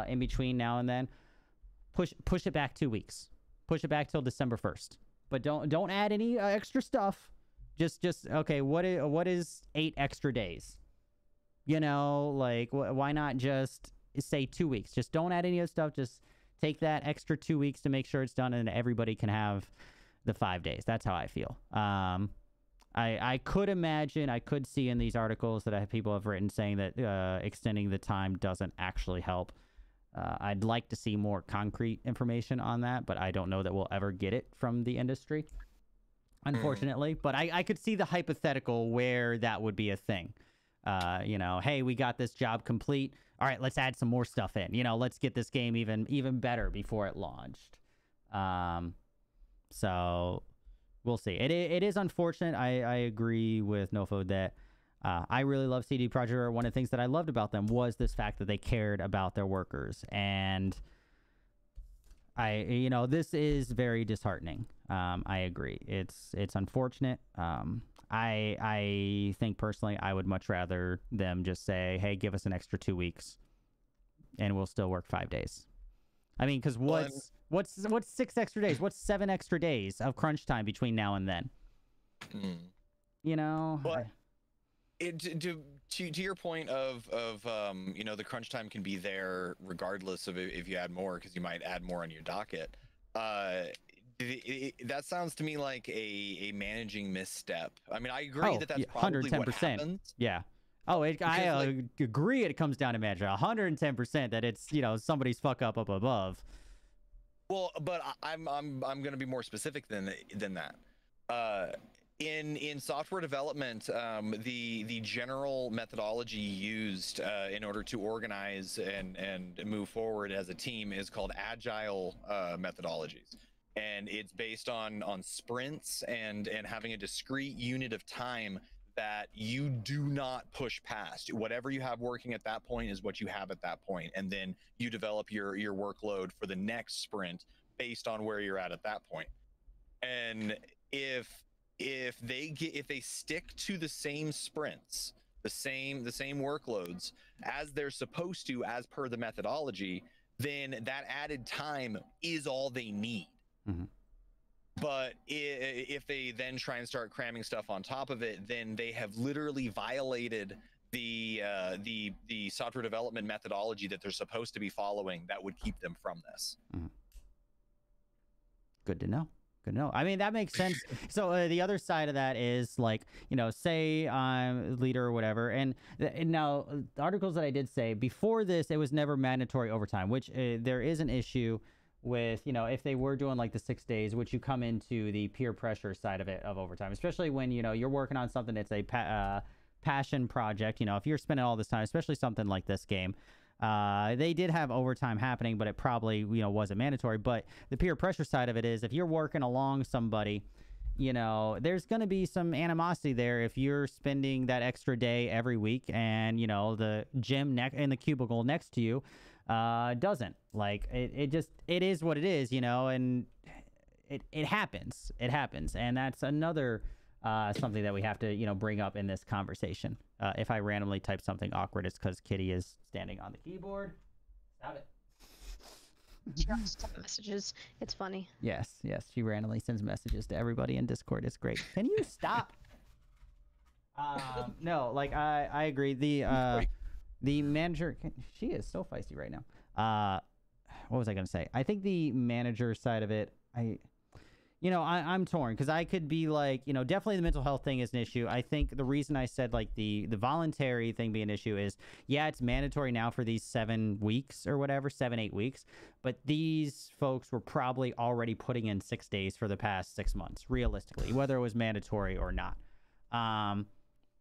in between now and then. Push it back 2 weeks. Push it back till December 1st. But don't add any extra stuff. Just okay, what is 8 extra days? You know, like, why not just say 2 weeks? Just don't add any of the stuff. Just take that extra 2 weeks to make sure it's done and everybody can have the 5 days. That's how I feel. I could imagine, I could see in these articles that people have written saying that extending the time doesn't actually help. I'd like to see more concrete information on that, but I don't know that we'll ever get it from the industry, unfortunately. But I could see the hypothetical where that would be a thing. You know, hey, we got this job complete. All right, let's add some more stuff in. You know, let's get this game even better before it launched. So we'll see. It is unfortunate. I agree with Nofo that I really love CD Projekt Red. One of the things that I loved about them was this fact that they cared about their workers, and you know, this is very disheartening. I agree. It's unfortunate. I think personally, I would much rather them just say, hey, give us an extra 2 weeks, and we'll still work 5 days. I mean, because what's 6 extra days? What's 7 extra days of crunch time between now and then? You know. But to your point of you know, the crunch time can be there regardless of if you add more, because you might add more on your docket. That sounds to me like a managing misstep. I mean, I agree that that's probably 110%. What happens. Yeah. Oh, I agree. It comes down to management. 110% that it's, you know, somebody's fuck up above. Well, but I'm going to be more specific than that. In software development, the general methodology used in order to organize and move forward as a team is called agile methodologies. And it's based on sprints and having a discrete unit of time that you do not push past. Whatever you have working at that point is what you have at that point, and then you develop your workload for the next sprint based on where you're at that point. And if they stick to the same sprints, the same workloads as they're supposed to, as per the methodology, then that added time is all they need. Mm-hmm. But if they then try and start cramming stuff on top of it, then they have literally violated the software development methodology that they're supposed to be following that would keep them from this. Mm-hmm. Good to know. Good to know. I mean, that makes sense. So the other side of that is, like, you know, say I'm a leader or whatever. And now the articles that I did say before this, it was never mandatory overtime, which there is an issue with, you know, if they were doing like the 6 days, which you come into the peer pressure side of it, of overtime, especially when, you know, you're working on something that's a passion project. You know, if you're spending all this time, especially something like this game, they did have overtime happening, but it probably, you know, wasn't mandatory. But the peer pressure side of it is, if you're working along somebody, you know, there's going to be some animosity there if you're spending that extra day every week and, you know, the gym in the cubicle next to you doesn't. Like, it is what it is, you know, and it happens. And that's another something that we have to, you know, bring up in this conversation. If I randomly type something awkward, it's because Kitty is standing on the keyboard. Stop She also sends messages. It's funny. Yes, she randomly sends messages to everybody in Discord. It's great. Can you stop? No, like I agree. The manager, she is so feisty right now. What was I gonna say? I think the manager side of it, I'm torn because I could be like, definitely the mental health thing is an issue. I think the reason I said like the voluntary thing being an issue is, yeah, it's mandatory now for these 7 weeks or whatever, 7-8 weeks. But these folks were probably already putting in 6 days for the past 6 months, realistically, whether it was mandatory or not.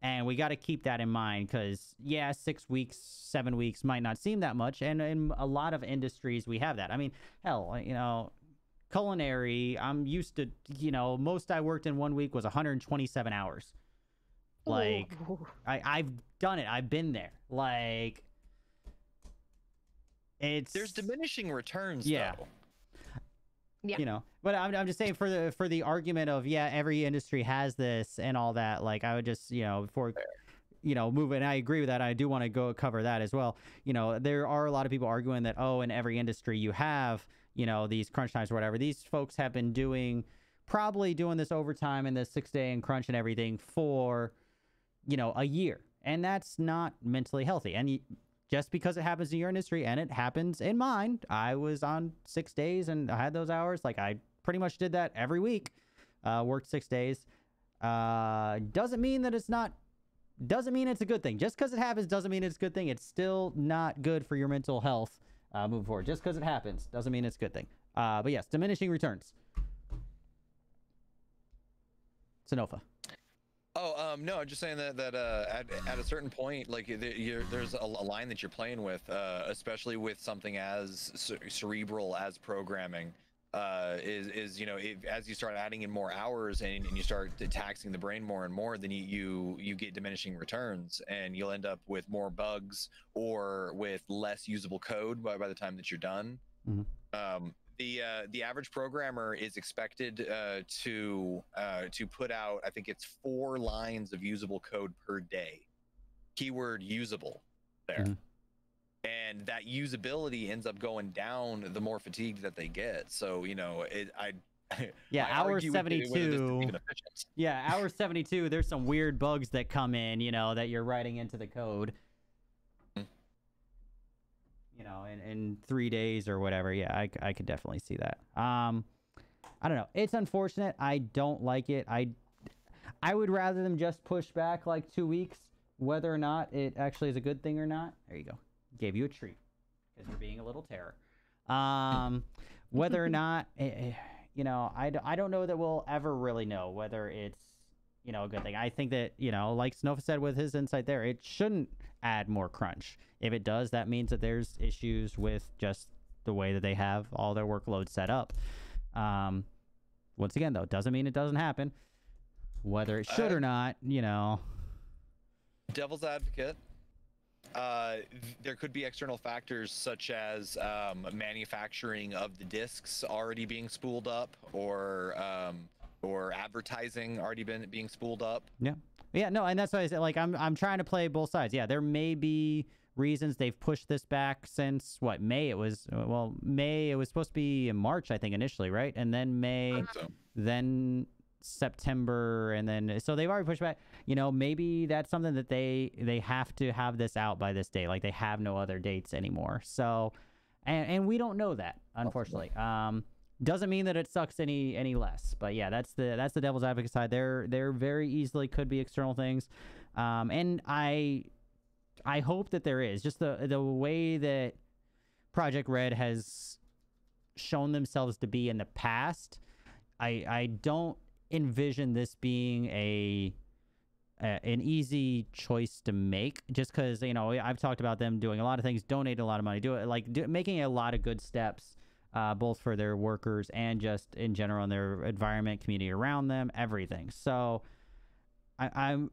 And we got to keep that in mind because, yeah, 6 weeks, 7 weeks might not seem that much. And in a lot of industries, we have that. I mean, hell, culinary, I'm used to, most I worked in 1 week was 127 hours. Like, I've done it. I've been there. Like, there's diminishing returns, yeah. though. Yeah. But I'm just saying for the argument of, yeah, every industry has this and all that, like I would just, before, move it. And I agree with that. I do want to go cover that as well. There are a lot of people arguing that, in every industry you have, these crunch times or whatever. These folks have been probably doing this overtime and the 6-day and crunch and everything for, a year. And that's not mentally healthy. And just because it happens in your industry and it happens in mine, I was on 6 days and I had those hours. Like I pretty much did that every week, worked 6 days. Doesn't mean that doesn't mean it's a good thing. Just because it happens doesn't mean it's a good thing. It's still not good for your mental health moving forward. Just because it happens doesn't mean it's a good thing. But yes, diminishing returns. Sanofa. No, I'm just saying that at a certain point, like there's a line that you're playing with, especially with something as cerebral as programming, as you start adding in more hours and you start taxing the brain more and more, then you get diminishing returns and you'll end up with more bugs or with less usable code by the time that you're done. Mm-hmm. The average programmer is expected to put out, I think it's 4 lines of usable code per day. Keyword usable there. Mm-hmm. And that usability ends up going down the more fatigued that they get. So, hour 72. Yeah, hour 72, there's some weird bugs that come in, that you're writing into the code. In 3 days or whatever. Yeah, I could definitely see that. I don't know. It's unfortunate. I don't like it. I would rather them just push back like 2 weeks, whether or not it actually is a good thing or not. There you go. Gave you a treat because you're being a little terror. Whether or not, I don't know that we'll ever really know whether it's, a good thing. I think that, like Snowfa said with his insight there, it shouldn't add more crunch. If it does, that means that there's issues with just the way that they have all their workloads set up. Once again, though, doesn't mean it doesn't happen. Whether it should or not, Devil's advocate. There could be external factors such as manufacturing of the discs already being spooled up, or advertising already being spooled up. Yeah, no, and that's why I said, like, I'm trying to play both sides. Yeah, there may be reasons they've pushed this back since May. It was supposed to be in March, I think, initially, right? And then May, then September, and then so they've already pushed back. Maybe that's something that they have to have this out by this day. Like they have no other dates anymore. So, and we don't know that, unfortunately. Doesn't mean that it sucks any less. But yeah, that's the devil's advocate side. There very easily could be external things, and I hope that there is. Just the way that Projekt Red has shown themselves to be in the past, I don't envision this being an easy choice to make, just because I've talked about them doing a lot of things, donating a lot of money, making a lot of good steps, both for their workers and just in general in their environment, community around them, everything. So I'm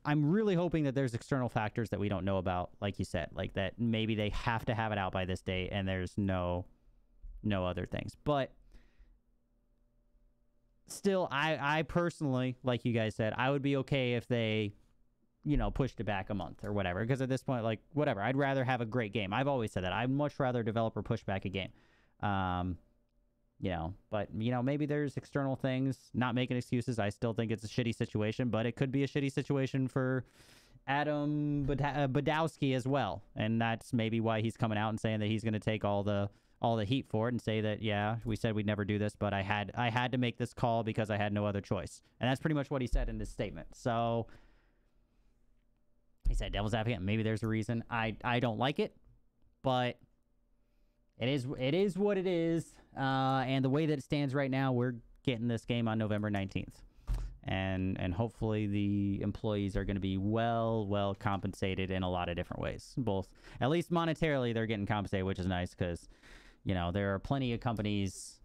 really hoping that there's external factors that we don't know about, like you said, like that maybe they have to have it out by this date and there's no other things. But still, I personally, like you guys said, I would be okay if they pushed it back a month or whatever. Because at this point, like, whatever, I'd rather have a great game. I've always said that. I'd much rather a developer push back a game. But maybe there's external things. Not making excuses. I still think it's a shitty situation, but it could be a shitty situation for Adam Badowski as well, and that's maybe why he's coming out and saying that he's going to take all the heat for it and say that, yeah, we said we'd never do this, but I had to make this call because I had no other choice. And that's pretty much what he said in this statement. So he said devil's advocate, maybe there's a reason. I don't like it, but it is what it is. And the way that it stands right now, we're getting this game on November 19th. And hopefully the employees are going to be well compensated in a lot of different ways. Both, at least monetarily, they're getting compensated, which is nice because, there are plenty of companies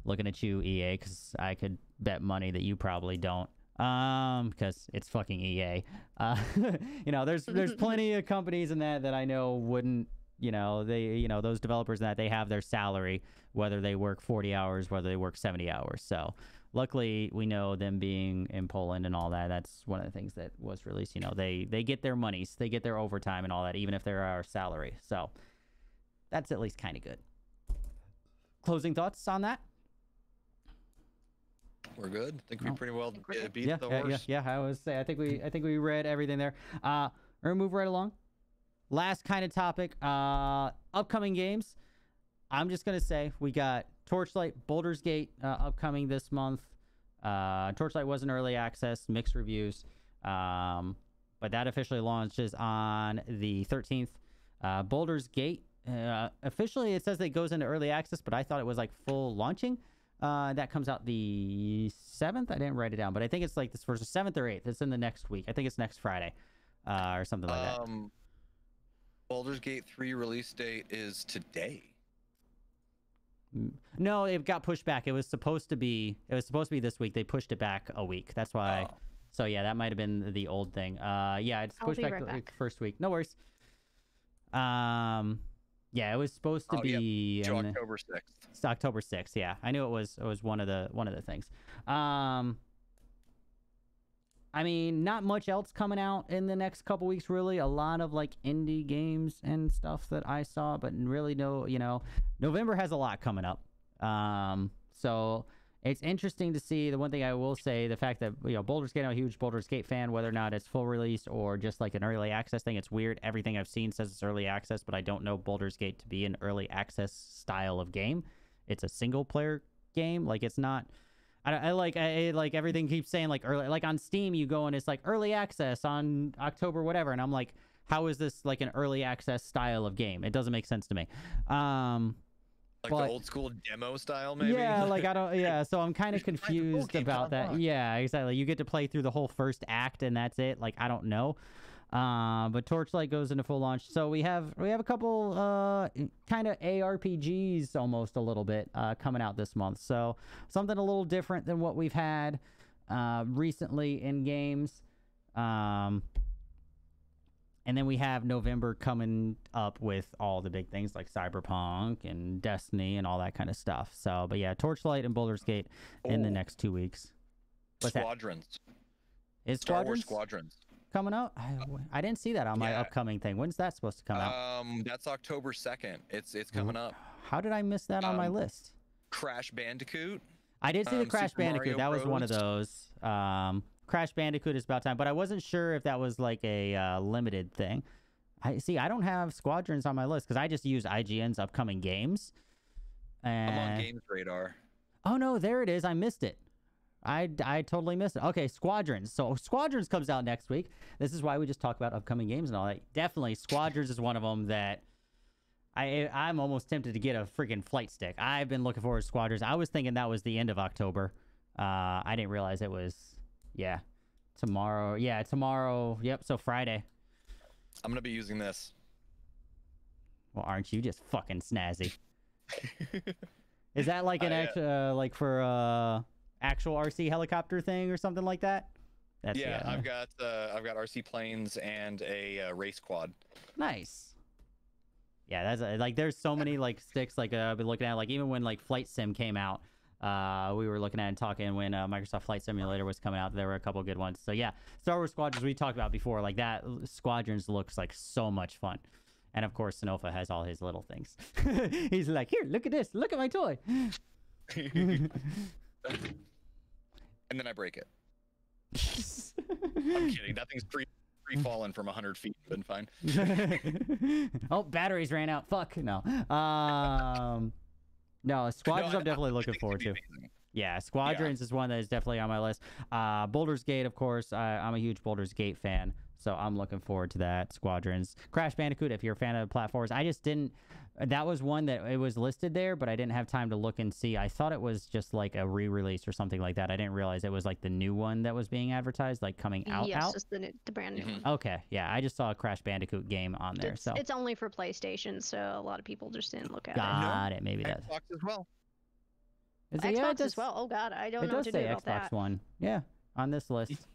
looking at you, EA, because I could bet money that you probably don't, because it's fucking EA. There's plenty of companies in that I know wouldn't, those developers that they have their salary, whether they work 40 hours, whether they work 70 hours. So luckily, we know them being in Poland and all that. That's one of the things that was released. They get their monies, they get their overtime and all that, even if they're our salary. So that's at least kind of good. Closing thoughts on that? We're good. I think we pretty well beat the horse. Yeah. I was say I think we read everything there. We're gonna move right along. Last kind of topic. Upcoming games. I'm just gonna say we got Torchlight, Baldur's Gate upcoming this month. Torchlight was in early access, mixed reviews, but that officially launches on the 13th. Baldur's Gate, officially it says that it goes into early access, but I thought it was like full launching. That comes out the 7th. I didn't write it down, but I think it's like this first 7th or 8th. It's in the next week. I think it's next Friday or something like that. Baldur's Gate 3 release date is today. No, it got pushed back. It was supposed to be this week. They pushed it back a week. That's why. Oh. So yeah, that might have been the old thing. Yeah, it's pushed back to the first week. No worries. Yeah, it was supposed to be October 6th. It's October 6th. Yeah, I knew it was one of the things. I mean, not much else coming out in the next couple weeks, really. A lot of like indie games and stuff that I saw, but really no, November has a lot coming up. So it's interesting to see. The one thing I will say, the fact that, Baldur's Gate, I'm a huge Baldur's Gate fan, whether or not it's full release or just like an early access thing, it's weird. Everything I've seen says it's early access, but I don't know Baldur's Gate to be an early access style of game. It's a single player game. Like, it's not... I like everything keeps saying like early, like on Steam you go and it's like early access on October whatever, and I'm like, how is this like an early access style of game? It doesn't make sense to me. Like the old school demo style, maybe. Yeah, like I don't. Yeah, so I'm kind of confused about that. Yeah, exactly. You get to play through the whole first act and that's it. Like, I don't know. But Torchlight goes into full launch. So we have a couple kind of ARPGs almost a little bit coming out this month. So something a little different than what we've had recently in games. And then we have November coming up with all the big things like Cyberpunk and Destiny and all that kind of stuff. So, but yeah, Torchlight and Baldur's Gate in the next 2 weeks. What's Squadrons. That? Is Star Squadrons Wars Squadrons coming out? I didn't see that on my upcoming thing. When's that supposed to come out? That's October 2nd. It's coming up. How did I miss that on my list? Crash Bandicoot. I did see the Crash Super Bandicoot. Mario That was one of those. Crash Bandicoot is about time, but I wasn't sure if that was like a limited thing. I don't have Squadrons on my list because I just use IGN's upcoming games. I'm on Games Radar. Oh no, there it is. I missed it. I totally missed it. Okay, Squadrons. So Squadrons comes out next week. This is why we just talk about upcoming games and all that. Definitely, Squadrons is one of them that I'm almost tempted to get a freaking flight stick. I've been looking forward to Squadrons. I was thinking that was the end of October. I didn't realize it was, tomorrow. Yeah, tomorrow. Yep, so Friday. I'm going to be using this. Well, aren't you just fucking snazzy? Is that like an extra, like for actual RC helicopter thing or something like that? I've got RC planes and a race quad. Nice. Yeah, that's like there's so many like sticks like I've been looking at, like even when like Flight Sim came out, we were looking at and talking when Microsoft Flight Simulator was coming out. There were a couple good ones. So yeah, Star Wars Squadrons we talked about before. Like that Squadrons looks like so much fun. And of course, Sanofa has all his little things. He's like, here, look at this. Look at my toy. And then I break it. I'm kidding. That thing's free-fallen from 100 feet. Been fine. Oh, batteries ran out. Fuck. No. No, Squadrons No, I'm definitely looking forward to. Amazing. Yeah, Squadrons is one that is definitely on my list. Baldur's Gate, of course. I'm a huge Baldur's Gate fan, so I'm looking forward to that. Squadrons. Crash Bandicoot, if you're a fan of platformers. I just didn't... That was one that it was listed there, but I didn't have time to look and see. I thought it was just like a re-release or something like that. I didn't realize it was like the new one that was being advertised, like coming out. Yes, it's the brand new one. Okay, yeah, I just saw a Crash Bandicoot game on there. So it's only for PlayStation, so a lot of people just didn't look at got it. Maybe that's Xbox as well. Is it? Xbox Yeah, it does, as well. Oh god, I don't it know does what to say do about Xbox that. One. Yeah, on this list.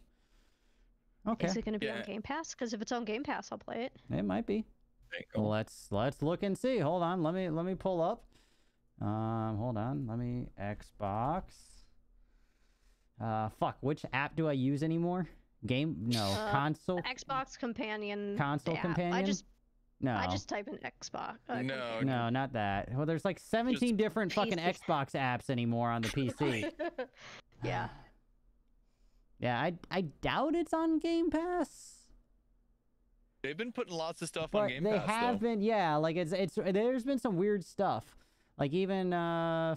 Okay, Is it going to be Yeah. on Game Pass? Because if it's on Game Pass, I'll play it. it might be. There you go. Let's look and see. Hold on, let me pull up. Hold on, let me Xbox. Fuck, which app do I use anymore? Console. Xbox Companion. Console app. Companion. I just No, type in Xbox. No, no, not that. Well, there's like 17 different fucking PC. Xbox apps anymore on the PC. Yeah. Yeah, I doubt it's on Game Pass. They've been putting lots of stuff on But Game they Pass, have though. been, yeah. Like it's there's been some weird stuff. Like even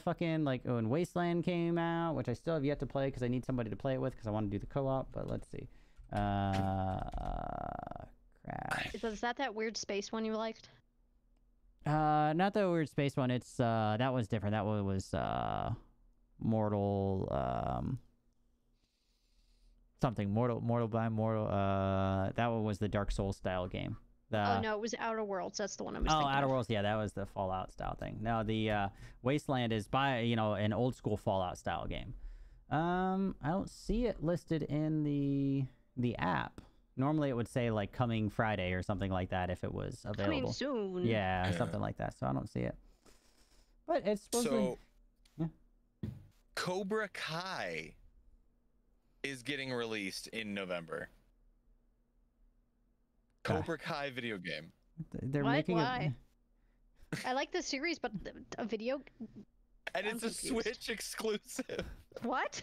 fucking like when Wasteland came out, which I still have yet to play because I need somebody to play it with because I want to do the co-op. But let's see. Crash. Is that weird space one you liked? Not the weird space one. It's that was different. That one was Mortal something Mortal by Mortal. That one was the Dark Souls style game. Oh no, it was Outer Worlds. That's the one I was thinking Outer of. Worlds. Yeah, that was the Fallout style thing. No, the Wasteland is by an old school Fallout style game. I don't see it listed in the app. Normally it would say like coming Friday or something like that if it was available. Coming soon. Yeah, something like that. So I don't see it. But it's supposed So, yeah. Cobra Kai is getting released in November. Cobra Kai video game. They're What? making Why? I like the series, but a video. And I'm it's a confused. Switch exclusive. What?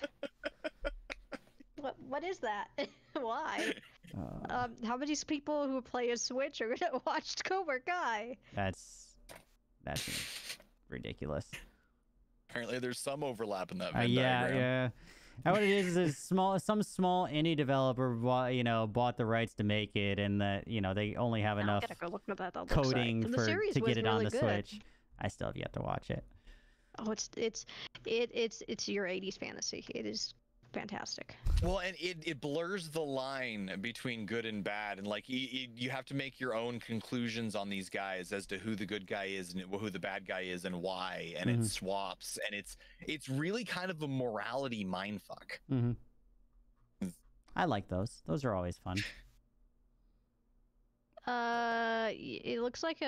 What is that? Why? How many people who play a Switch are gonna watch Cobra Kai? That's ridiculous. Apparently, there's some overlap in that Venn Yeah, diagram. yeah. And what it is some small indie developer bought the rights to make it, and that they only have I enough gotta go look what that looks like. coding The series to was get it on really the good. Switch. I still have yet to watch it. Oh, it's your 80s fantasy. It is fantastic. Well, and it blurs the line between good and bad, and like you have to make your own conclusions on these guys as to who the good guy is and who the bad guy is and why, and it swaps, and it's really kind of a morality mindfuck. I like those. Those are always fun. It looks like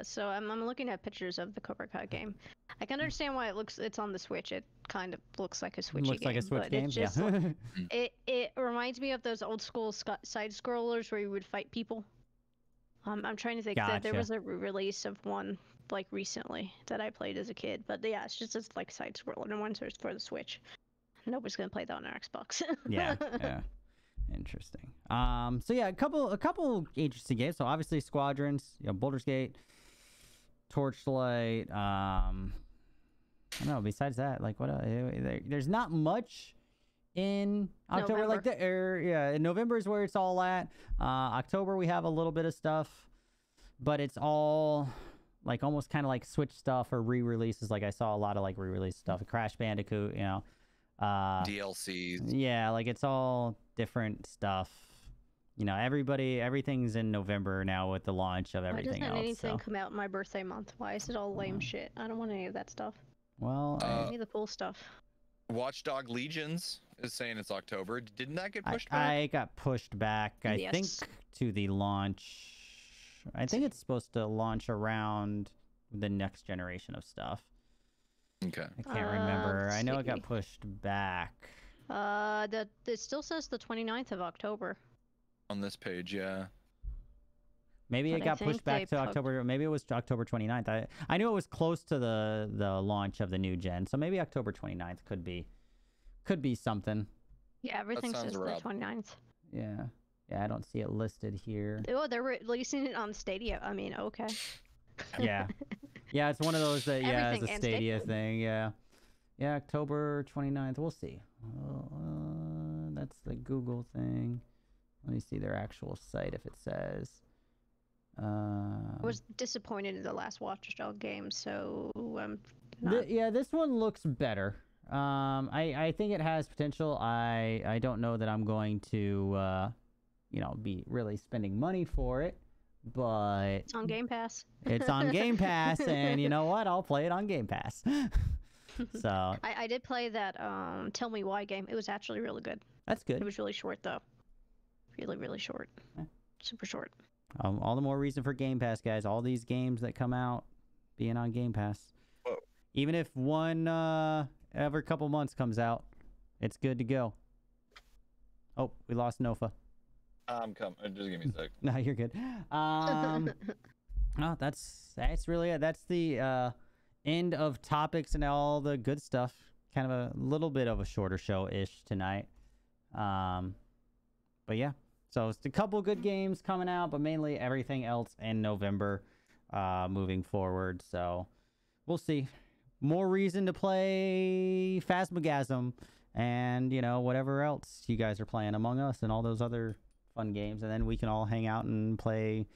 so I'm looking at pictures of the Cobra Kai game. I can understand why it's on the Switch. It kind of looks like a Switchy Looks game. like a Switch but game. It's just Yeah. it reminds me of those old school side scrollers where you would fight people. I'm trying to think that there Gotcha. was a release of one like recently that I played as a kid. But yeah, it's just like side scroller ones for the Switch. Nobody's gonna play that on our Xbox. Yeah. Interesting. So yeah, a couple interesting games. So obviously Squadrons, Baldur's Gate, Torchlight. I don't know. Besides that, like what? There's not much in October. November. In November is where it's all at. October we have a little bit of stuff, but it's all like almost kind of like Switch stuff or re-releases. Like I saw a lot of like re-release stuff. Crash Bandicoot, DLCs. Yeah, like it's all different stuff. Everything's in November now with the launch of everything Why doesn't else. anything So. come out in my birthday month? Why is it all lame shit? I don't want any of that stuff. Well, Give me the cool stuff. Watchdog Legions is saying it's October. Didn't that get pushed back? I got pushed back, I Yes. think, to the launch. I think it's supposed to launch around the next generation of stuff. Okay. I can't remember. let's I know it got see. pushed back. It still says the 29th of October. On this page, yeah. Maybe it But I got think pushed back they to October. Maybe it was October 29th. I knew it was close to the launch of the new gen, so maybe October 29th could be something. Yeah, everything sounds says right. the 29th. Yeah. Yeah, I don't see it listed here. Oh, they're releasing it on Stadia. I mean, okay. Yeah. Yeah, it's one of those that, yeah, it's Everything a and Stadia Stadia. thing, yeah. Yeah, October 29th. We'll see. That's the Google thing. Let me see their actual site if it says. I was disappointed in the last Watch Dogs game, so I'm not. Yeah, this one looks better. I think it has potential. I don't know that I'm going to, be really spending money for it, but It's on Game Pass. it's on Game Pass, and you know what? I'll play it on Game Pass. So I did play that Tell Me Why game. It was actually really good. that's good. It was really short though. Really, really short. Yeah. Super short. All the more reason for Game Pass, guys. All these games that come out being on Game Pass. Whoa. Even if one every couple months comes out, it's good to go. Oh, we lost Nofa. Come. Just give me a sec. No, you're good. No, that's really it. That's the end of topics and all the good stuff. Kind of a little bit of a shorter show-ish tonight. But yeah, so it's a couple good games coming out, but mainly everything else in November moving forward. So we'll see. More reason to play Phasmagasm and, whatever else you guys are playing, Among Us and all those other fun games. And then we can all hang out and play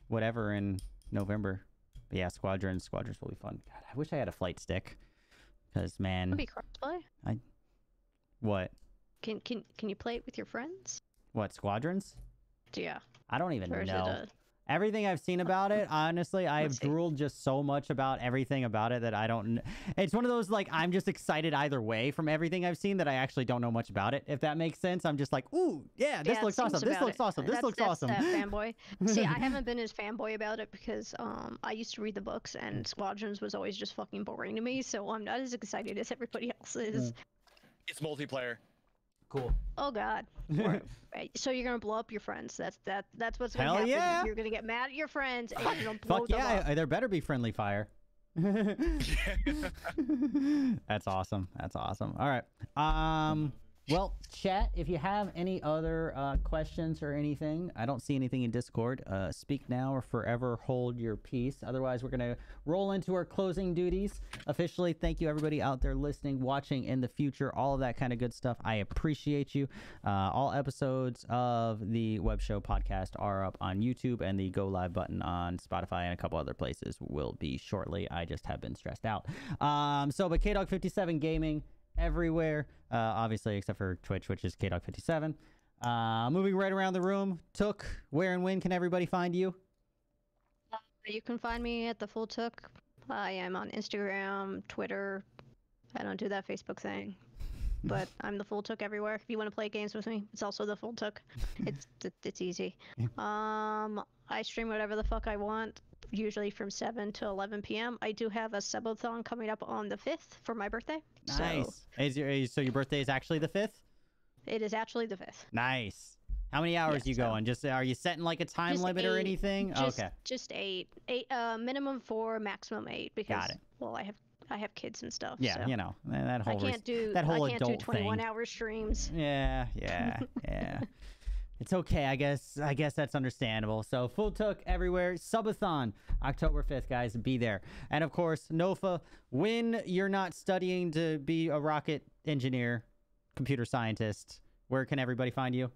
whatever in November. But yeah, Squadrons will be fun. God, I wish I had a flight stick. Because, man... It'll be crossplay. What? Can you play it with your friends? What, Squadrons? Yeah. I don't even Or is it know. Everything I've seen about it, honestly, I have Let's see. drooled just so much about everything about it that I don't... It's one of those, I'm just excited either way from everything I've seen that I actually don't know much about it, if that makes sense. I'm just like, ooh, yeah, this Yeah, looks it seems awesome. This about looks it. awesome. This looks That's awesome. fanboy. See, I haven't been as fanboy about it because I used to read the books and Squadrons was always just fucking boring to me, so I'm not as excited as everybody else is. It's multiplayer. Cool. Oh god. Right, so you're gonna blow up your friends. That's what's gonna Hell happen. yeah. You're gonna get mad at your friends and you're gonna blow Fuck them yeah, up. there better be friendly fire. That's awesome. That's awesome. All right. Well, chat, if you have any other questions or anything, I don't see anything in Discord. Speak now or forever hold your peace. Otherwise, we're going to roll into our closing duties. Officially, thank you everybody out there listening, watching in the future, all of that kind of good stuff. I appreciate you. All episodes of the Web Show podcast are up on YouTube, and the go live button on Spotify and a couple other places will be shortly. I just have been stressed out. But KdogAfterDark Gaming everywhere, obviously except for Twitch, which is KdogAfterDark. Moving right around the room, Took, where and when can everybody find you? You can find me at the Full Took. I am on Instagram, Twitter. I don't do that Facebook thing, but I'm the Full Took everywhere. If you want to play games with me, it's also the Full Took. It's easy. I stream whatever the fuck I want, usually from 7 to 11 p.m. I do have a subathon coming up on the 5th for my birthday. Nice. So your birthday is actually the 5th? It is actually the 5th. Nice. How many hours Yeah, you going? Just are you setting like a time Just limit or 8. anything? Okay. Just 8. Minimum 4, maximum 8. Because, Got it. Well, I have kids and stuff. Yeah, so. that whole I can't do that whole I can't do adult 21-hour streams. Yeah. It's okay, I guess that's understandable. So Full Took everywhere. Subathon, October 5th, guys. Be there. And of course, Nofa, when you're not studying to be a rocket engineer, computer scientist, where can everybody find you?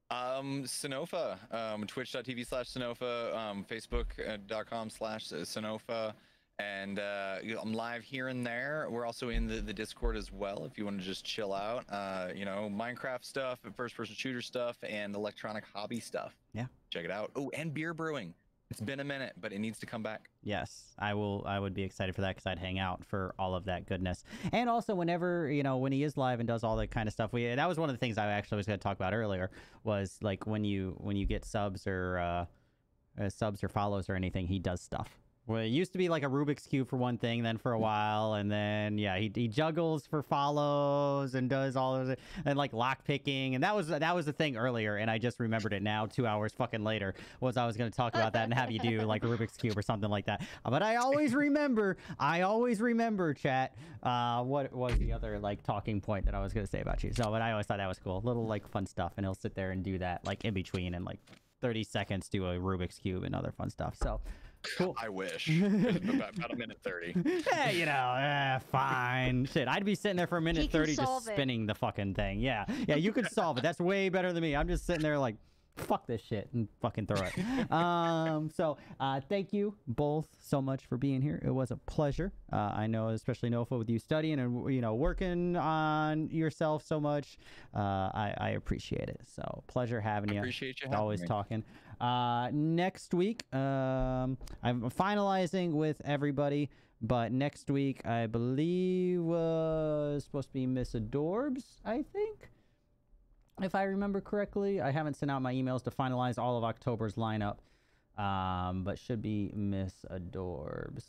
Sanofa, twitch.tv/Sanofa, facebook.com/Sanofa. And I'm live here and there. We're also in the Discord as well if you want to just chill out. Minecraft stuff, first-person shooter stuff, and electronic hobby stuff. Yeah. Check it out. Oh, and beer brewing. It's been a minute, but it needs to come back. Yes, I would be excited for that because I'd hang out for all of that goodness. And also whenever, when he is live and does all that kind of stuff, that was one of the things I actually was going to talk about earlier was like when you get subs or follows or anything, he does stuff. Well, it used to be like a Rubik's Cube for one thing, then for a while, and then, yeah, he juggles for follows and does all of it, and like lock picking, and that was the thing earlier, and I just remembered it now, 2 hours fucking later, was I was going to talk about that and have you do like a Rubik's Cube or something like that. But I always remember, chat, what was the other like talking point that I was going to say about you. So, but I always thought that was cool. Little like fun stuff, and he'll sit there and do that like in between, and like 30 seconds do a Rubik's Cube and other fun stuff. So, cool. I wish. About a minute 30. Yeah, you know, fine. Shit, I'd be sitting there for a minute 30 just spinning the fucking thing. Yeah, you could solve it. That's way better than me. I'm just sitting there like, fuck this shit and fucking throw it. So thank you both so much for being here. It was a pleasure. I know, especially Nofa, with you studying and, you know, working on yourself so much. I appreciate it. So pleasure having you. Appreciate you having always me. Talking. Next week, I'm finalizing with everybody, but next week I believe was supposed to be Miss Adorbs, I think. If I remember correctly, I haven't sent out my emails to finalize all of October's lineup, but should be Miss Adorbs,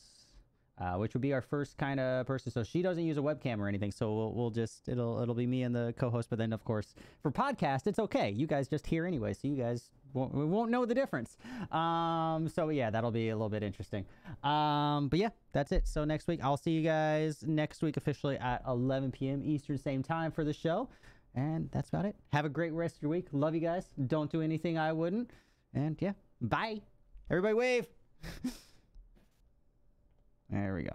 which would be our first kind of person. So she doesn't use a webcam or anything, so we'll just it'll be me and the co-host. But then of course for podcast, it's okay. You guys just hear anyway, so you guys won't know the difference. So yeah, that'll be a little bit interesting. But yeah, that's it. So next week, I'll see you guys next week officially at 11 p.m. Eastern, same time for the show. And that's about it. Have a great rest of your week. Love you guys. Don't do anything I wouldn't. And yeah, bye. Everybody wave. There we go.